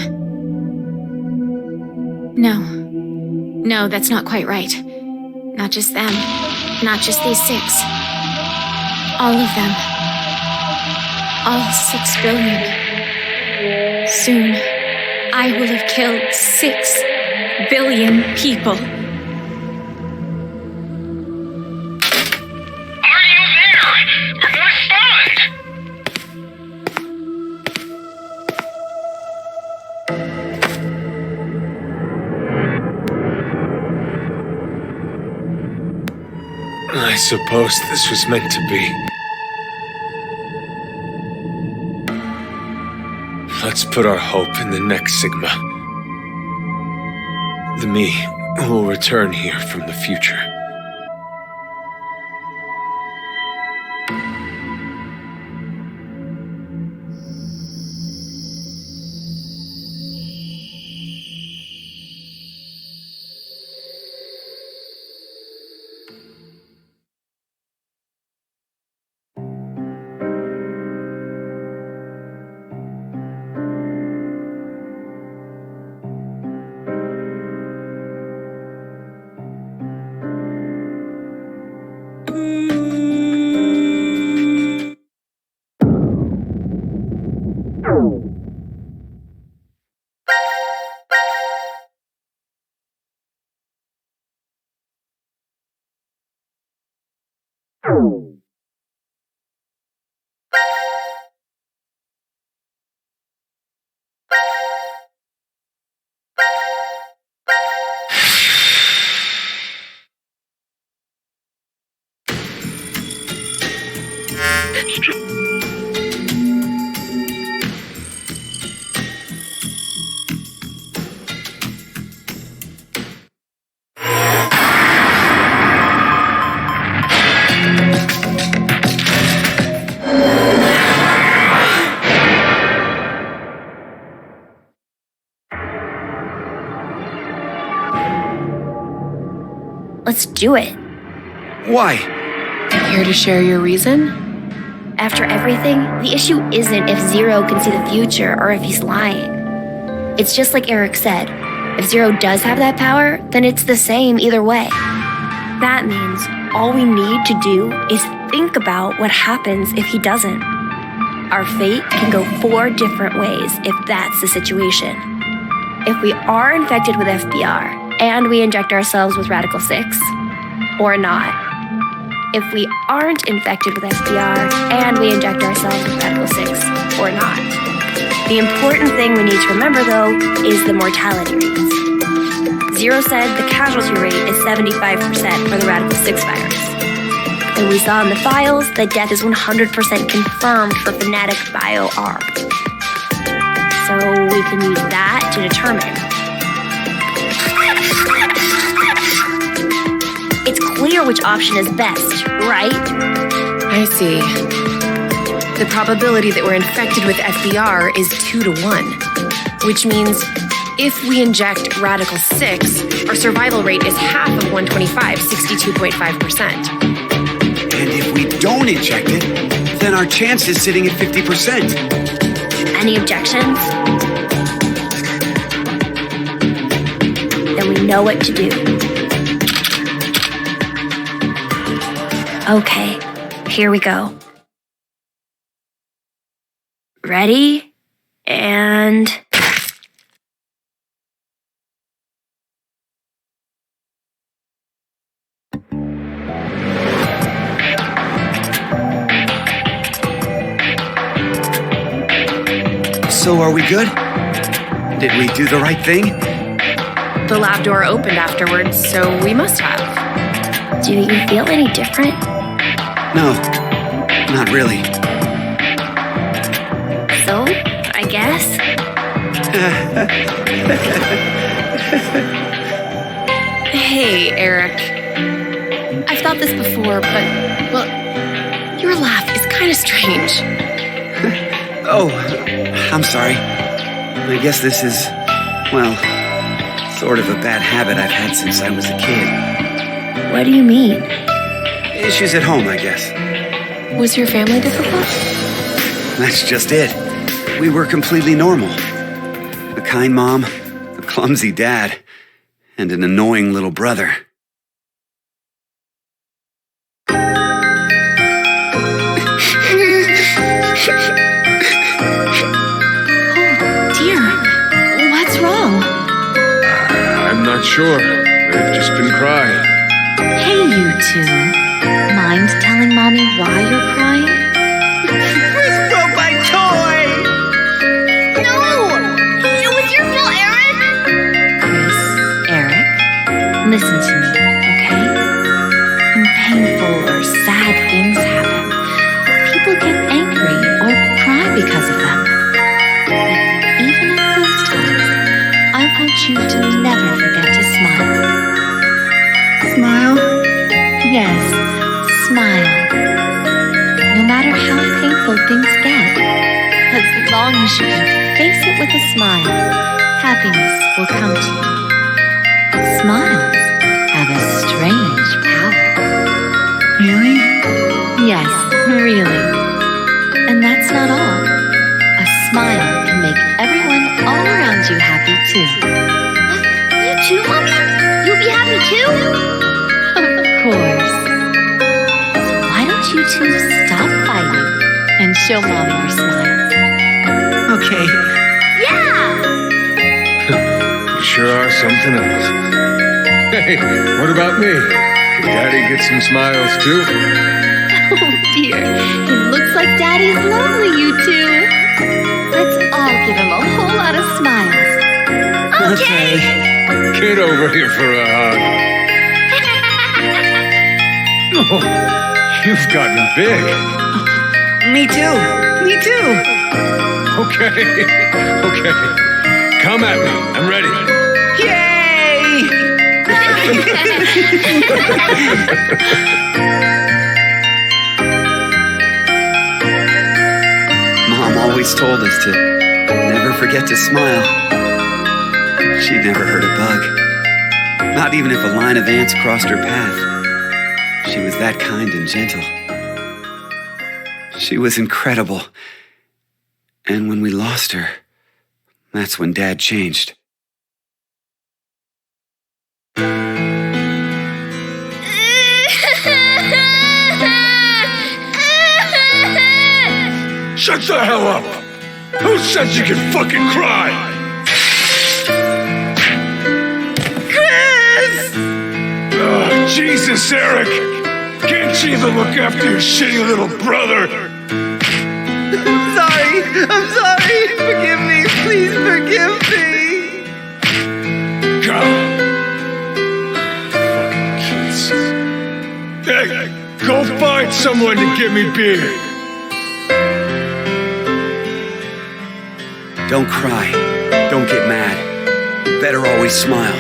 No, that's not quite right. Not just them. Not just these 6. All of them. All 6 billion. Soon, I will have killed 6 billion people. Are you there? Respond! I suppose this was meant to be. Let's put our hope in the next Sigma. The me who will return here from the future. Let's do it. Why? Here to share your reason? After everything, the issue isn't if Zero can see the future or if he's lying. It's just like Eric said. If Zero does have that power, then it's the same either way. That means all we need to do is think about what happens if he doesn't. Our fate can go 4 different ways if that's the situation. If we are infected with FBR and we inject ourselves with Radical 6, or not. If we aren't infected with FBR and we inject ourselves with Radical 6, or not. The important thing we need to remember, though, is the mortality rates. Zero said the casualty rate is 75% for the Radical 6 virus. And we saw in the files that death is 100% confirmed for Fnatic Bio-R. So we can use that to determine. It's clear which option is best, right? I see. The probability that we're infected with FBR is 2 to 1, which means if we inject Radical 6, our survival rate is half of 125, 62.5%. And if we don't inject it, then our chance is sitting at 50%. Any objections? Then we know what to do. Okay, here we go. Ready? And... So are we good? Did we do the right thing? The lab door opened afterwards, so we must have. Do you feel any different? No, not really. So, I guess? Hey, Eric. I've thought this before, but, well, your laugh is kind of strange. Oh, I'm sorry. I guess this is, well, sort of a bad habit I've had since I was a kid. What do you mean? Issues at home, I guess. Was your family difficult? That's just it. We were completely normal. A kind mom, a clumsy dad, and an annoying little brother. Dear, what's wrong? I'm not sure. They've just been crying. Hey, you two. Mind telling Mommy why you're crying? Chris broke my toy! No! It was your fault, Eric! Chris, Eric, listen to me, okay? When painful or sad things happen, people get angry or cry because of them. But even at those times, I want you to never forget to smile. Smile? Yes, smile. No matter how painful things get, as long as you can face it with a smile, happiness will come to you. Smiles have a strange power. Really? Yes, really. And that's not all. A smile can make everyone all around you happy too. You too, Mommy? You'll be happy too? Of course. So why don't you two stop fighting and show Mommy your smiles? Okay. Yeah! You sure are something else. Hey, what about me? Can Daddy get some smiles too? Oh dear, it looks like Daddy's lonely, you two. Let's all give him a whole lot of smiles. Okay. Get over here for a hug. Oh, you've gotten big. Me too. Me too. Okay. Come at me. I'm ready. Yay! Mom always told us to never forget to smile. She'd never hurt a bug. Not even if a line of ants crossed her path. She was that kind and gentle. She was incredible. And when we lost her, that's when Dad changed. Shut the hell up! Who says you can fucking cry? Chris! Oh, Jesus, Eric! Can't you even look after your shitty little brother? I'm sorry. Forgive me. Please forgive me. God. Fucking kids. Hey, go find someone to give me beer. Don't cry. Don't get mad. You better always smile,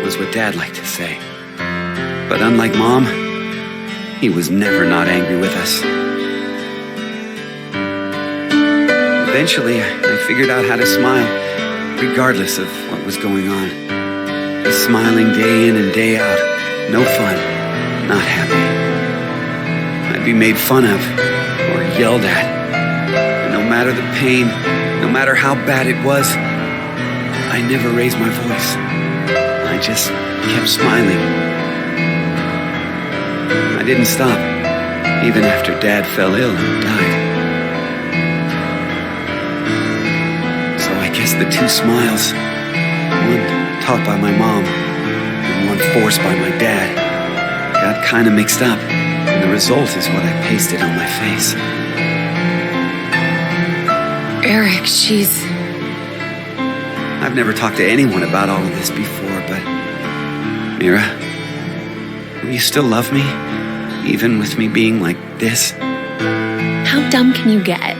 was what Dad liked to say. But unlike Mom, he was never not angry with us. Eventually, I figured out how to smile, regardless of what was going on. Just smiling day in and day out. No fun. Not happy. I'd be made fun of or yelled at. And no matter the pain, no matter how bad it was, I never raised my voice. I just kept smiling. I didn't stop, even after Dad fell ill and died. So I guess the two smiles, one taught by my mom and one forced by my dad, got kind of mixed up, and the result is what I pasted on my face. Eric, she's... I've never talked to anyone about all of this before, but... Mira, will you still love me? Even with me being like this? How dumb can you get?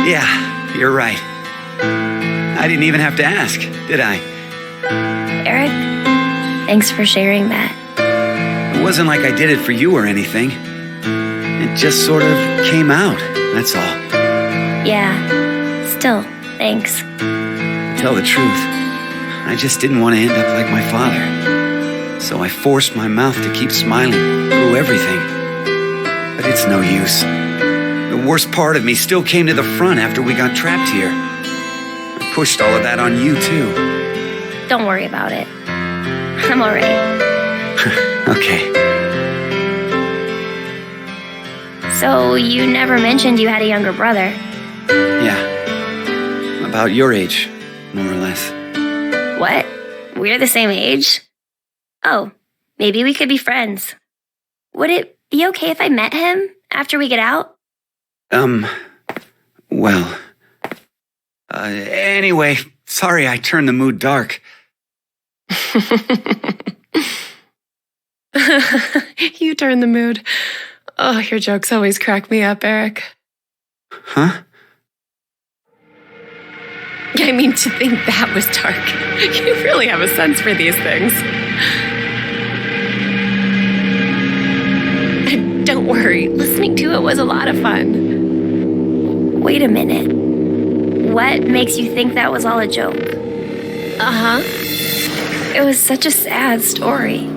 Yeah, you're right. I didn't even have to ask, did I? Eric, thanks for sharing that. It wasn't like I did it for you or anything. It just sort of came out, that's all. Yeah, still, thanks. To tell the truth, I just didn't want to end up like my father. So I forced my mouth to keep smiling through everything. But it's no use. The worst part of me still came to the front after we got trapped here. I pushed all of that on you, too. Don't worry about it. I'm alright. Okay. So, you never mentioned you had a younger brother. Yeah. About your age, more or less. What? We're the same age? Oh, maybe we could be friends. Would it be okay if I met him after we get out? Well. Anyway, sorry I turned the mood dark. You turn the mood. Oh, your jokes always crack me up, Eric. Huh? I mean, to think that was dark. You really have a sense for these things. And don't worry, listening to it was a lot of fun. Wait a minute. What makes you think that was all a joke? Uh-huh. It was such a sad story.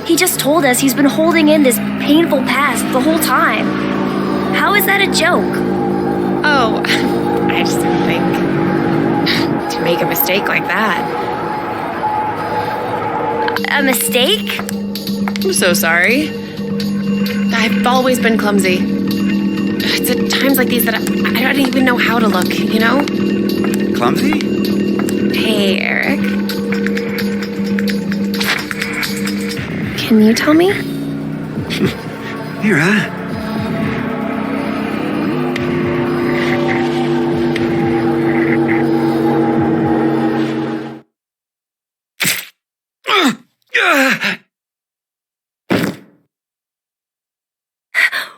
He just told us he's been holding in this painful past the whole time. How is that a joke? Oh, I just didn't think to make a mistake like that. A mistake? I'm so sorry. I've always been clumsy. It's at times like these that I don't even know how to look, you know? Clumsy? Hey, Eric. Can you tell me? Mira.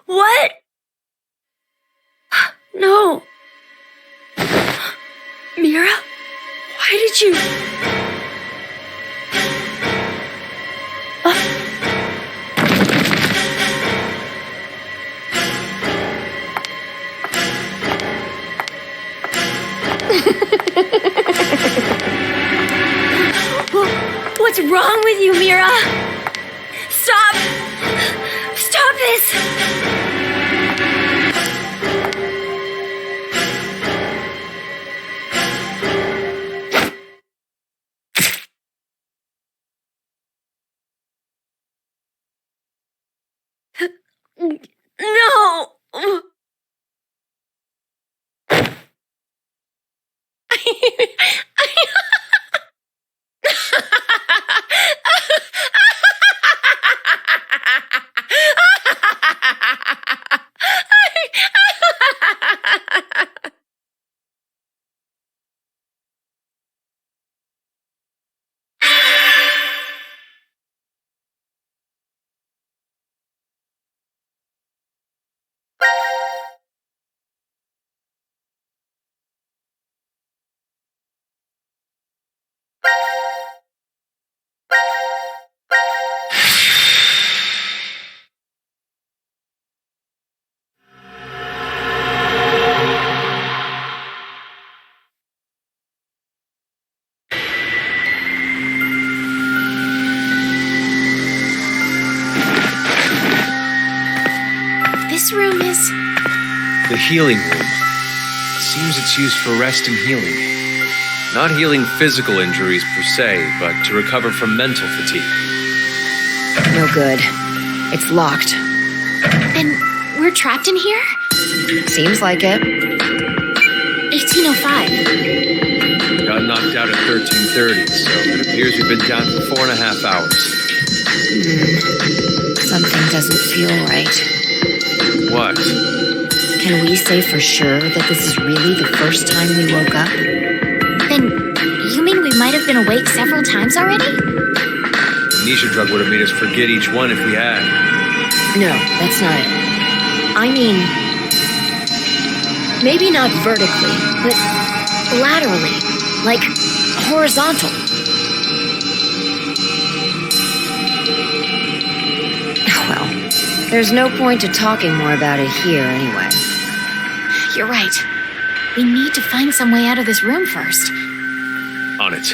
What? No. Mira? Why did you... What's wrong with you, Mira? Stop! Stop this! No! This room is... The healing room. Seems it's used for rest and healing. Not healing physical injuries per se, but to recover from mental fatigue. No good. It's locked. And we're trapped in here? Seems like it. 1805. Got knocked out at 13:30, so it appears we've been down for 4.5 hours. Something doesn't feel right. What? Can we say for sure that this is really the first time we woke up? Then, you mean we might have been awake several times already? Amnesia drug would have made us forget each one if we had. No, that's not it. I mean, maybe not vertically, but laterally, like horizontal. Well, there's no point to talking more about it here anyway. You're right. We need to find some way out of this room first. On it.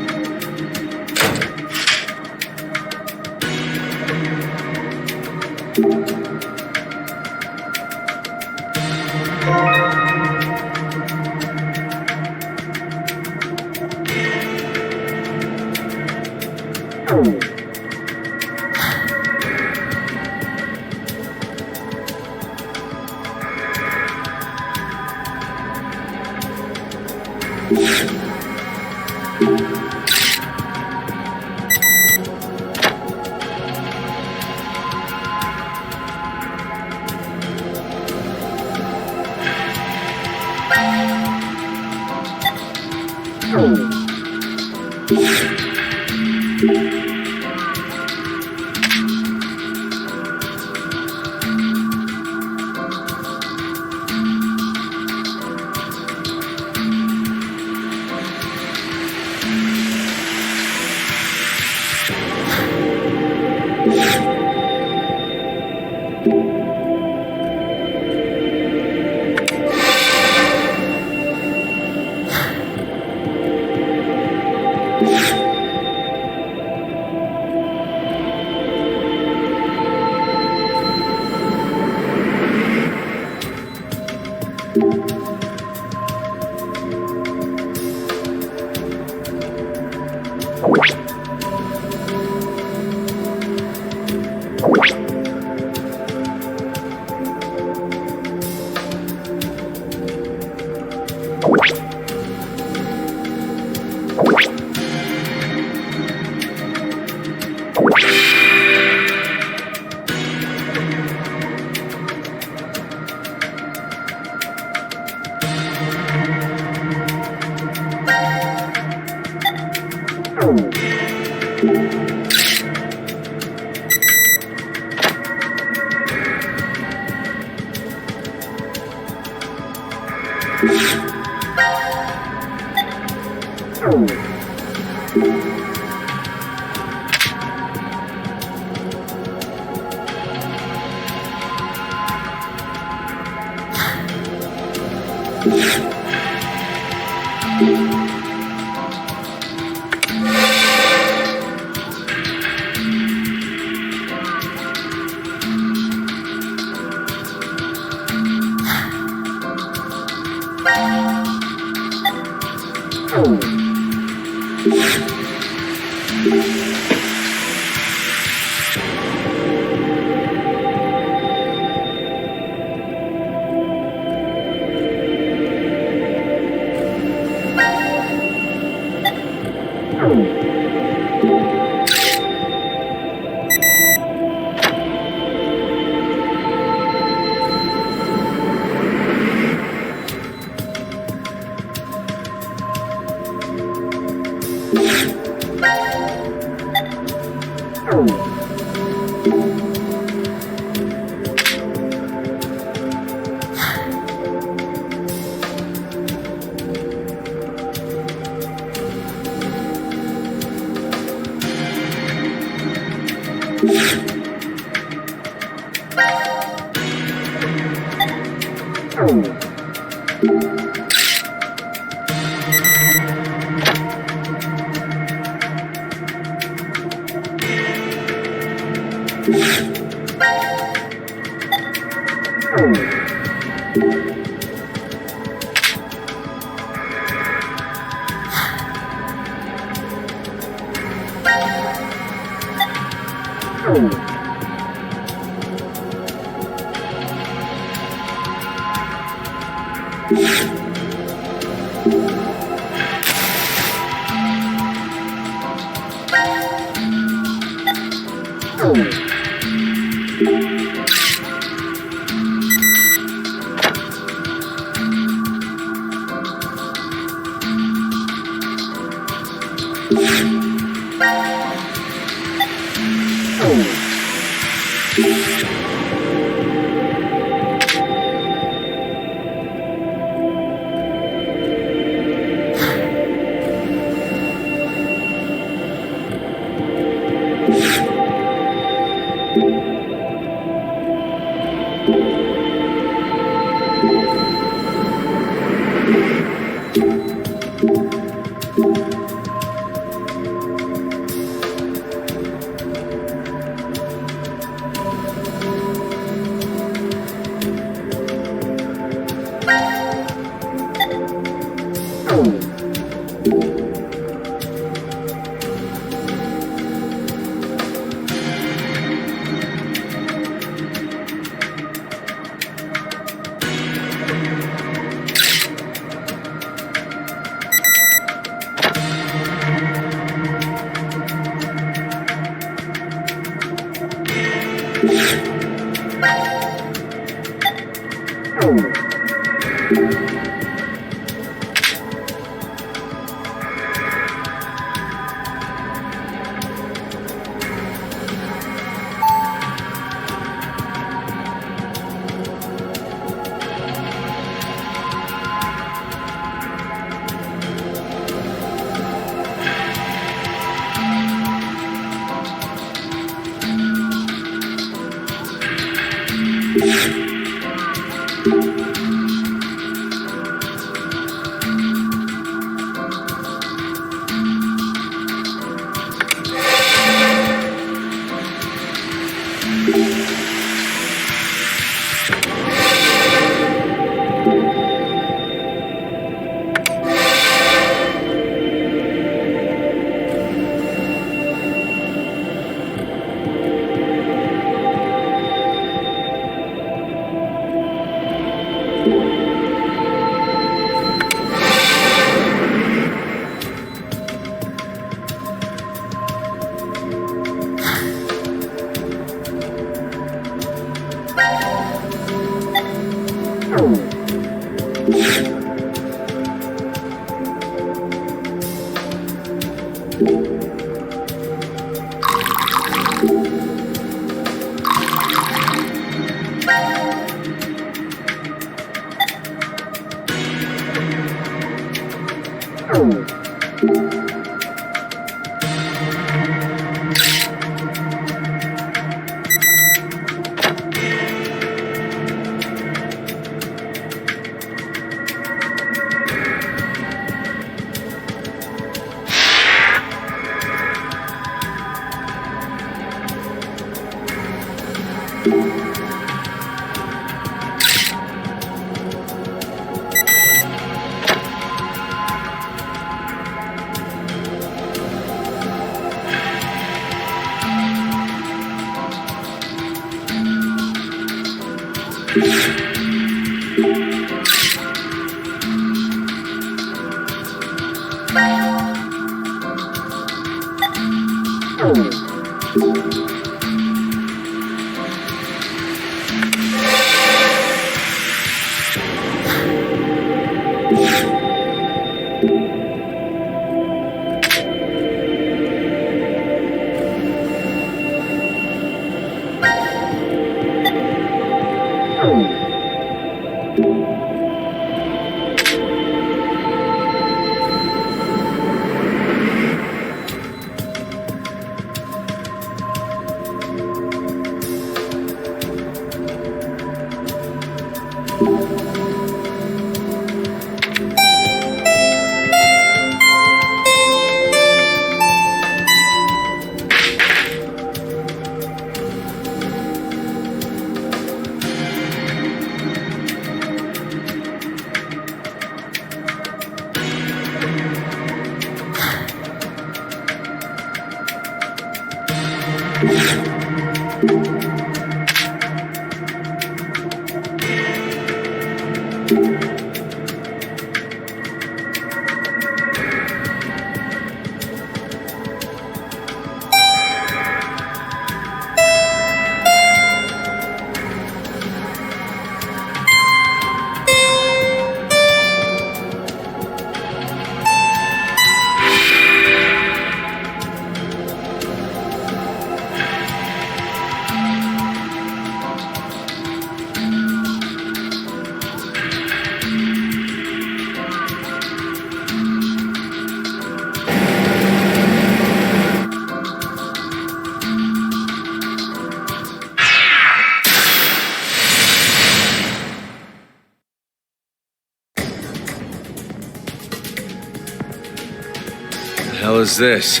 The hell is this?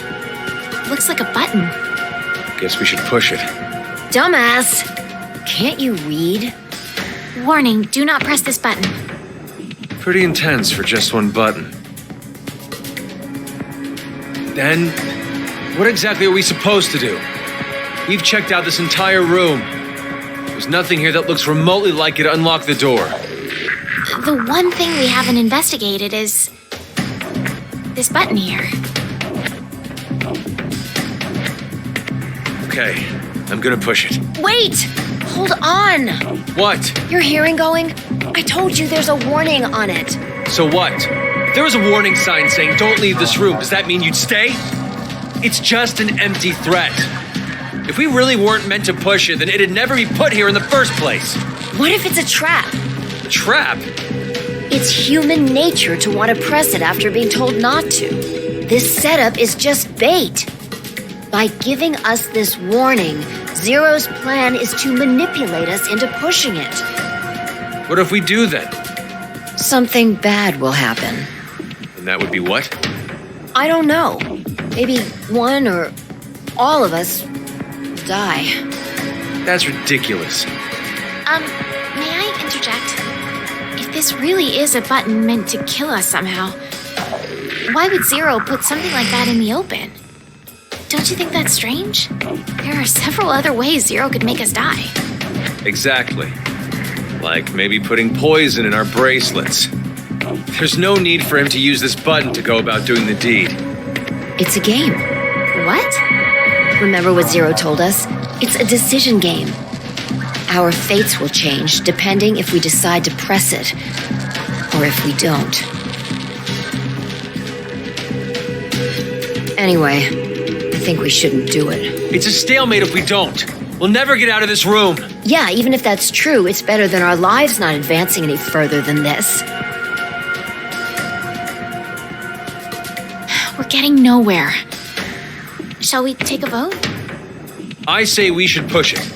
Looks like a button. Guess we should push it. Dumbass! Can't you read? Warning, do not press this button. Pretty intense for just one button. Then, what exactly are we supposed to do? We've checked out this entire room. There's nothing here that looks remotely like it to unlock the door. The one thing we haven't investigated is this button here. Okay, I'm gonna push it. Wait! Hold on! What? Your hearing going? I told you there's a warning on it. So what? If there was a warning sign saying don't leave this room, does that mean you'd stay? It's just an empty threat. If we really weren't meant to push it, then it'd never be put here in the first place. What if it's a trap? A trap? It's human nature to want to press it after being told not to. This setup is just bait. By giving us this warning, Zero's plan is to manipulate us into pushing it. What if we do then? Something bad will happen. And that would be what? I don't know. Maybe one or all of us die. That's ridiculous. May I interject? If this really is a button meant to kill us somehow, why would Zero put something like that in the open? Don't you think that's strange? There are several other ways Zero could make us die. Exactly. Like maybe putting poison in our bracelets. There's no need for him to use this button to go about doing the deed. It's a game. What? Remember what Zero told us? It's a decision game. Our fates will change depending if we decide to press it Or if we don't. Anyway, I think we shouldn't do it. It's a stalemate if we don't. We'll never get out of this room. Yeah, even if that's true, it's better than our lives not advancing any further than this. We're getting nowhere. Shall we take a vote? I say we should push it.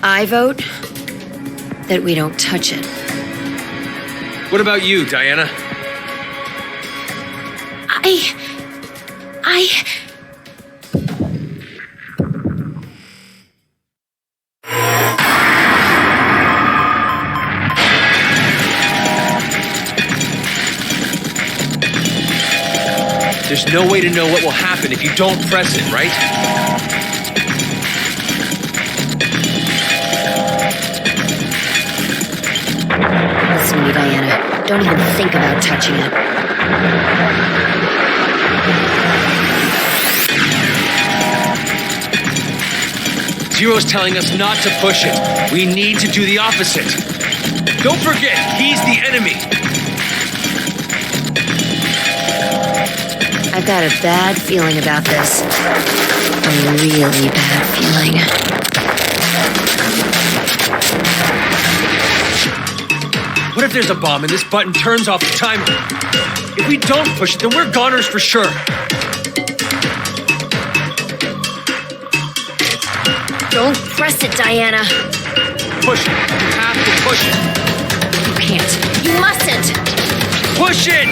I vote that we don't touch it. What about you, Diana? There's no way to know what will happen if you don't press it, right? Listen to me, Diana. Don't even think about touching it. Zero's telling us not to push it. We need to do the opposite. Don't forget, he's the enemy. I've got a bad feeling about this. A really bad feeling. What if there's a bomb and this button turns off the timer? If we don't push it, then we're goners for sure. Don't press it, Diana. Push it. You have to push it. You can't. You mustn't. Push it!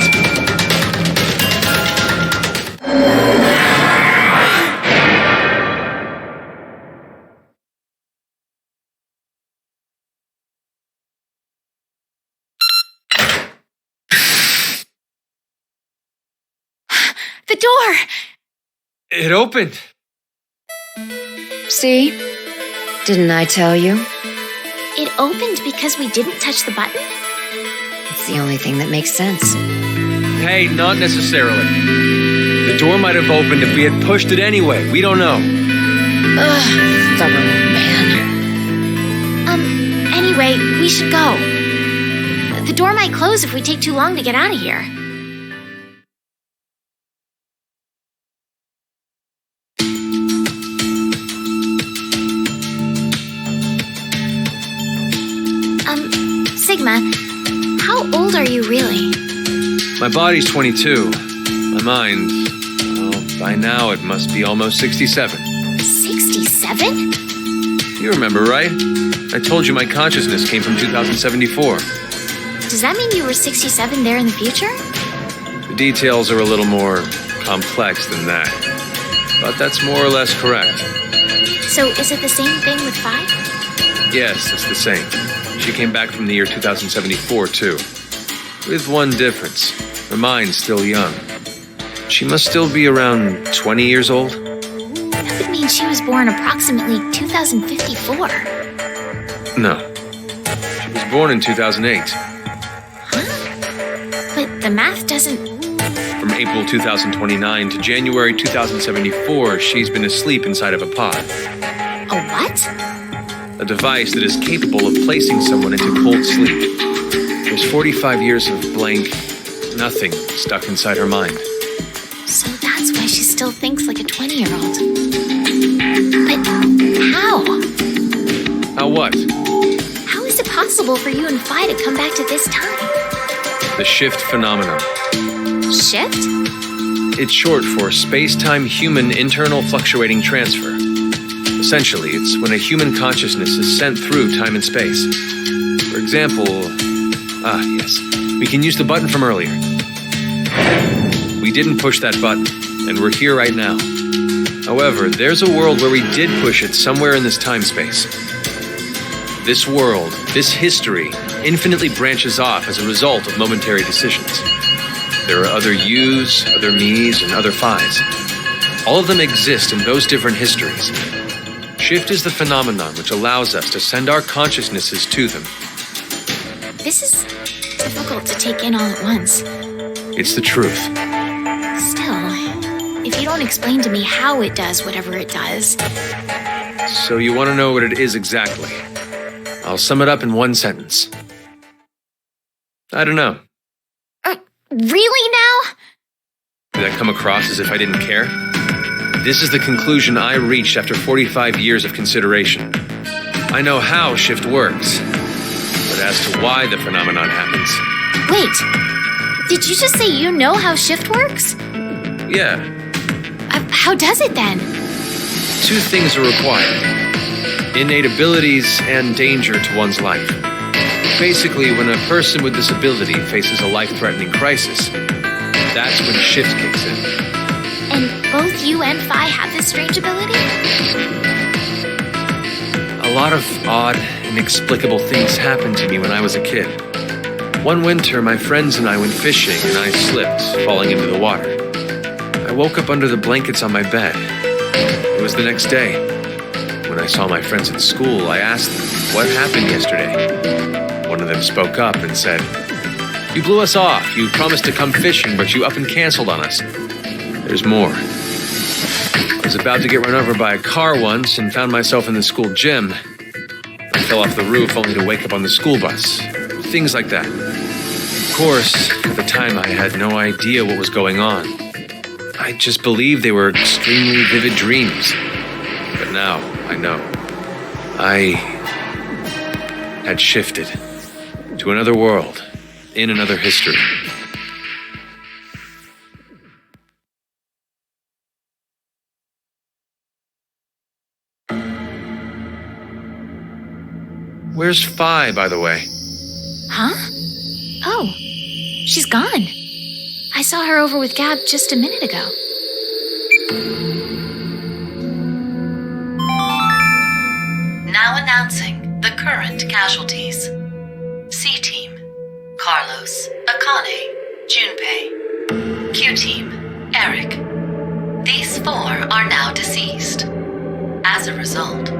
The door! It opened. See? Didn't I tell you? It opened because we didn't touch the button? It's the only thing that makes sense. Hey, not necessarily. The door might have opened if we had pushed it anyway. We don't know. Ugh, stubborn old man. Anyway, we should go. The door might close if we take too long to get out of here. Sigma, how old are you really? My body's 22. My mind, well, by now it must be almost 67. 67? You remember, right? I told you my consciousness came from 2074. Does that mean you were 67 there in the future? The details are a little more complex than that. But that's more or less correct. So is it the same thing with 5? Yes, it's the same. She came back from the year 2074, too. With one difference. Her mind's still young. She must still be around 20 years old? That would mean she was born approximately 2054. No. She was born in 2008. Huh? But the math doesn't... From April 2029 to January 2074, she's been asleep inside of a pod. A what? A device that is capable of placing someone into cold sleep. There's 45 years of blank nothing stuck inside her mind. So that's why she still thinks like a 20-year-old. But how? How what? How is it possible for you and Phi to come back to this time? The shift phenomenon. Shift? It's short for space-time human internal fluctuating transfer. Essentially, it's when a human consciousness is sent through time and space. For example, yes, we can use the button from earlier. We didn't push that button, and we're here right now. However, there's a world where we did push it somewhere in this time-space. This world, this history, infinitely branches off as a result of momentary decisions. There are other yous, other me's, and other phi's. All of them exist in those different histories. Shift is the phenomenon which allows us to send our consciousnesses to them. This is difficult to take in all at once. It's the truth. Still, if you don't explain to me how it does whatever it does... So you want to know what it is exactly? I'll sum it up in one sentence. I don't know. Really now? Did that come across as if I didn't care? This is the conclusion I reached after 45 years of consideration. I know how shift works, but as to why the phenomenon happens... Wait, did you just say you know how shift works? Yeah, How does it then? 2 things are required. Innate abilities and danger to one's life. Basically, when a person with this ability faces a life-threatening crisis, that's when shift kicks in. And both you and Phi have this strange ability? A lot of odd, inexplicable things happened to me when I was a kid. One winter, my friends and I went fishing and I slipped, falling into the water. I woke up under the blankets on my bed. It was the next day. When I saw my friends at school, I asked them, what happened yesterday? One of them spoke up and said, you blew us off. You promised to come fishing, but you up and canceled on us. There's more. I was about to get run over by a car once and found myself in the school gym. I fell off the roof only to wake up on the school bus. Things like that. Of course, at the time I had no idea what was going on. I just believed they were extremely vivid dreams. But now I know. I had shifted to another world, in another history. Where's Phi, by the way? Huh? Oh, she's gone. I saw her over with Gab just a minute ago. Now announcing the current casualties. C-Team, Carlos, Akane, Junpei. Q-Team, Eric. These 4 are now deceased. As a result,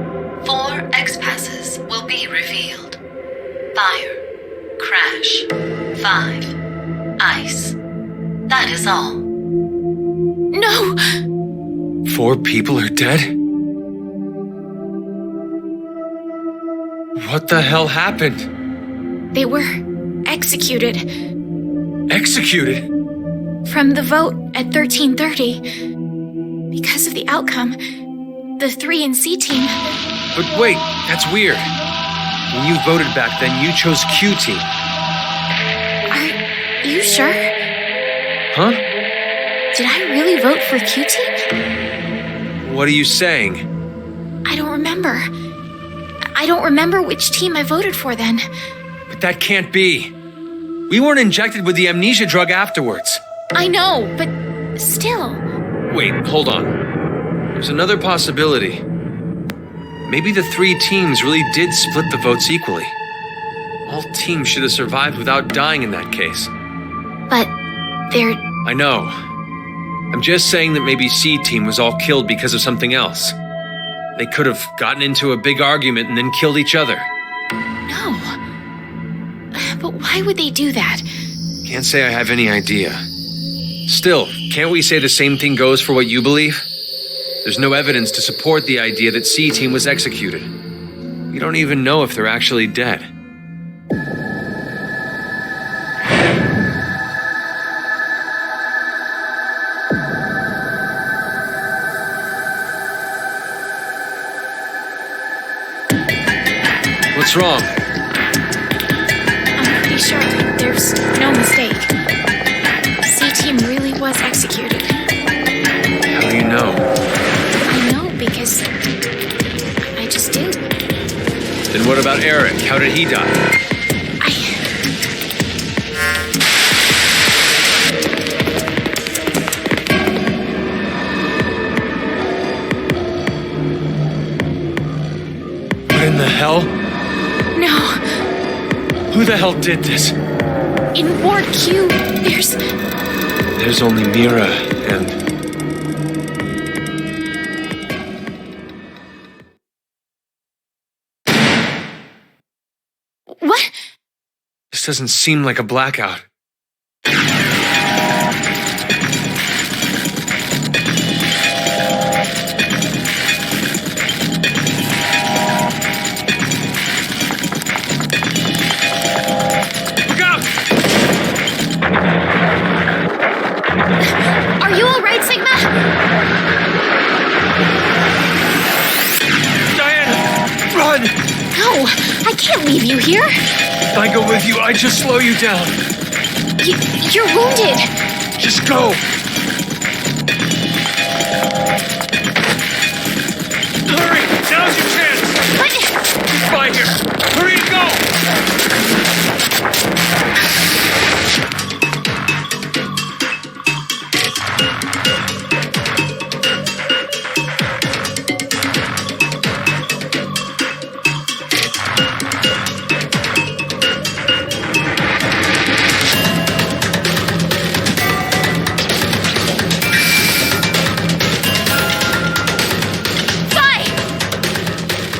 4 X-Passes will be revealed. Fire, Crash, 5, Ice. That is all. No! 4 people are dead? What the hell happened? They were executed. Executed? From the vote at 13:30. Because of the outcome, the 3 in C-Team... But wait, that's weird. When you voted back then, you chose Q-Team. Are you sure? Huh? Did I really vote for Q-Team? What are you saying? I don't remember. I don't remember which team I voted for then. But that can't be. We weren't injected with the amnesia drug afterwards. I know, but still. Wait, hold on. There's another possibility. Maybe the 3 teams really did split the votes equally. All teams should have survived without dying in that case. But they're... I know. I'm just saying that maybe C-Team was all killed because of something else. They could have gotten into a big argument and then killed each other. No. But why would they do that? Can't say I have any idea. Still, can't we say the same thing goes for what you believe? There's no evidence to support the idea that C-Team was executed. We don't even know if they're actually dead. What's wrong? I'm pretty sure there's no mistake. C-Team really was executed. How do you know? I know because I just do. Then what about Eric? How did he die? What in the hell? No. Who the hell did this? In Ward Q, There's only Mira and... What? This doesn't seem like a blackout. Look out! can't leave you here. If I go with you, I just slow you down. You're wounded. Just go. Hurry! Now's your chance! But He's by here! Hurry and go!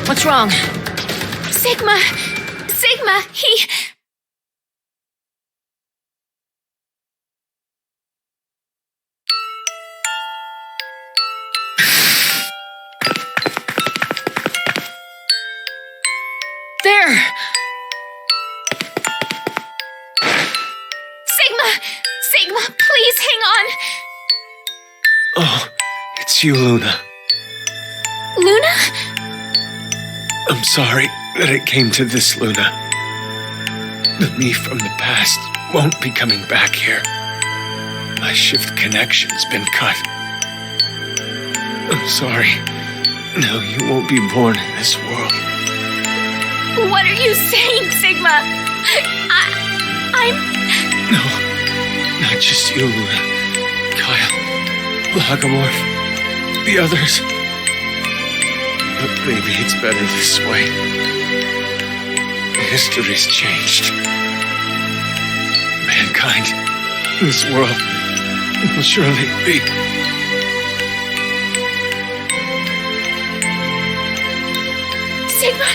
What's wrong? Sigma, he... There! Sigma, please hang on. Oh, it's you, Luna. Luna? I'm sorry that it came to this, Luna. The me from the past won't be coming back here. My shift connection's been cut. I'm sorry. No, you won't be born in this world. What are you saying, Sigma? I'm... No, not just you, Luna. Kyle, Lagomorph, the others. But maybe it's better this way. History's changed. Mankind, this world, will surely be. Sigma!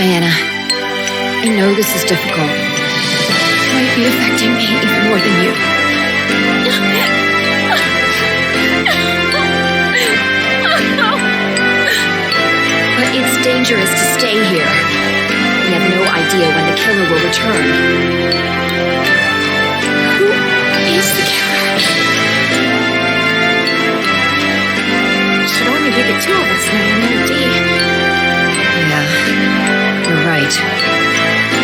Diana, I know this is difficult. It might be affecting me even more than you. But it's dangerous to stay here. We have no idea when the killer will return. Who is the killer? Should only be the two of us now, no D. Yeah, you're right.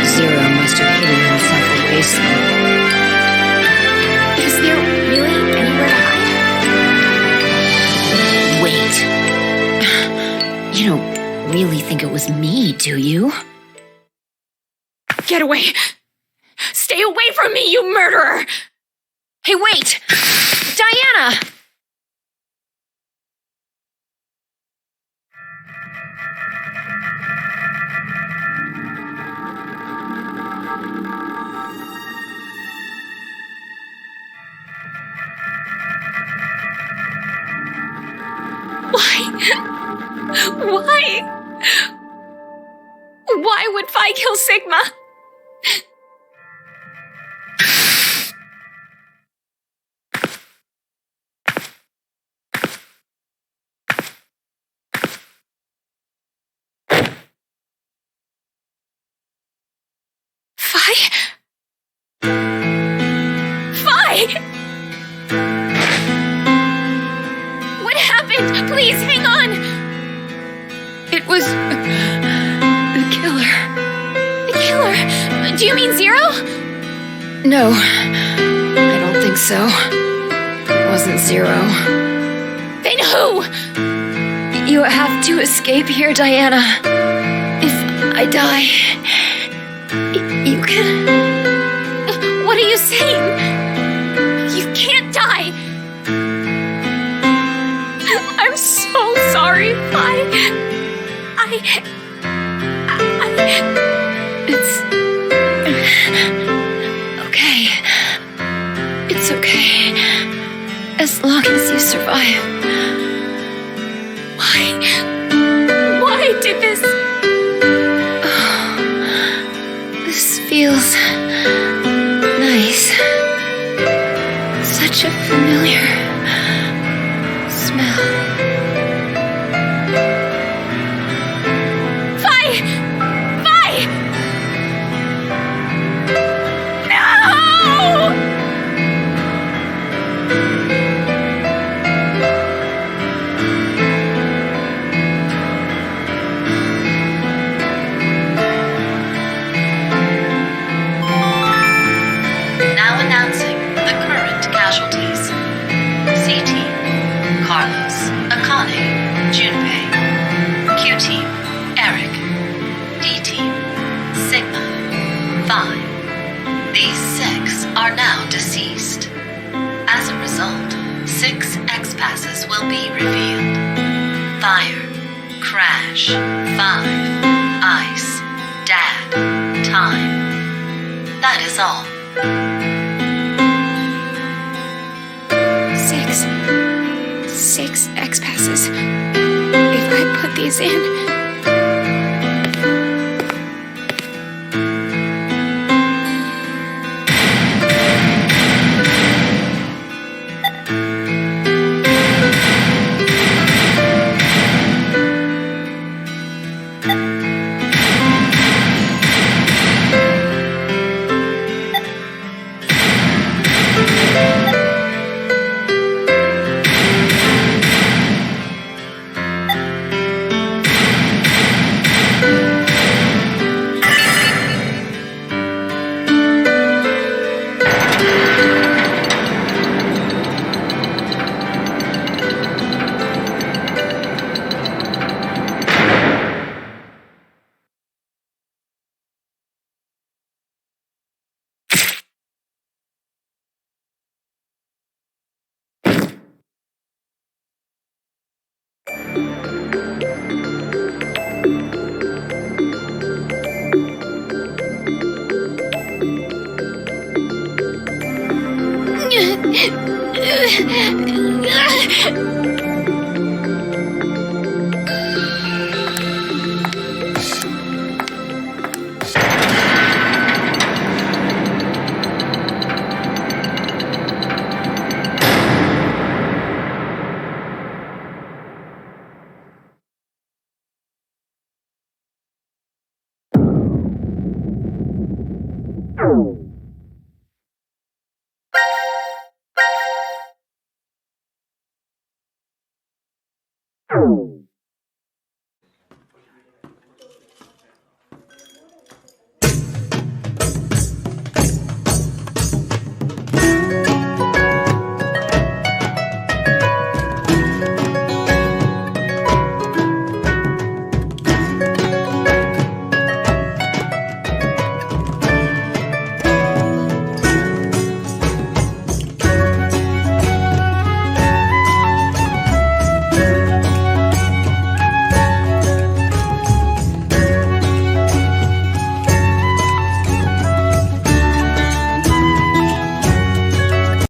Zero must have hidden himself away somewhere. Is there really anywhere to hide? Wait. You don't really think it was me, do you? Get away! Stay away from me, you murderer! Hey, wait! Diana! Why would Phi kill Sigma? Phi? What happened? Please, hang on! It was... the killer. The killer? Do you mean Zero? No, I don't think so. It wasn't Zero. Then who? You have to escape here, Diana. If I die, you can... What are you saying? You can't die. I'm so sorry, Phi. It's... okay. It's okay. As long as you survive. Why did this... Oh, this feels... nice. Such a familiar... smell. are now deceased. As a result, 6 X-Passes will be revealed. Fire, Crash, 5, Ice, Dad, Time. That is all. 6 X-Passes. If I put these in...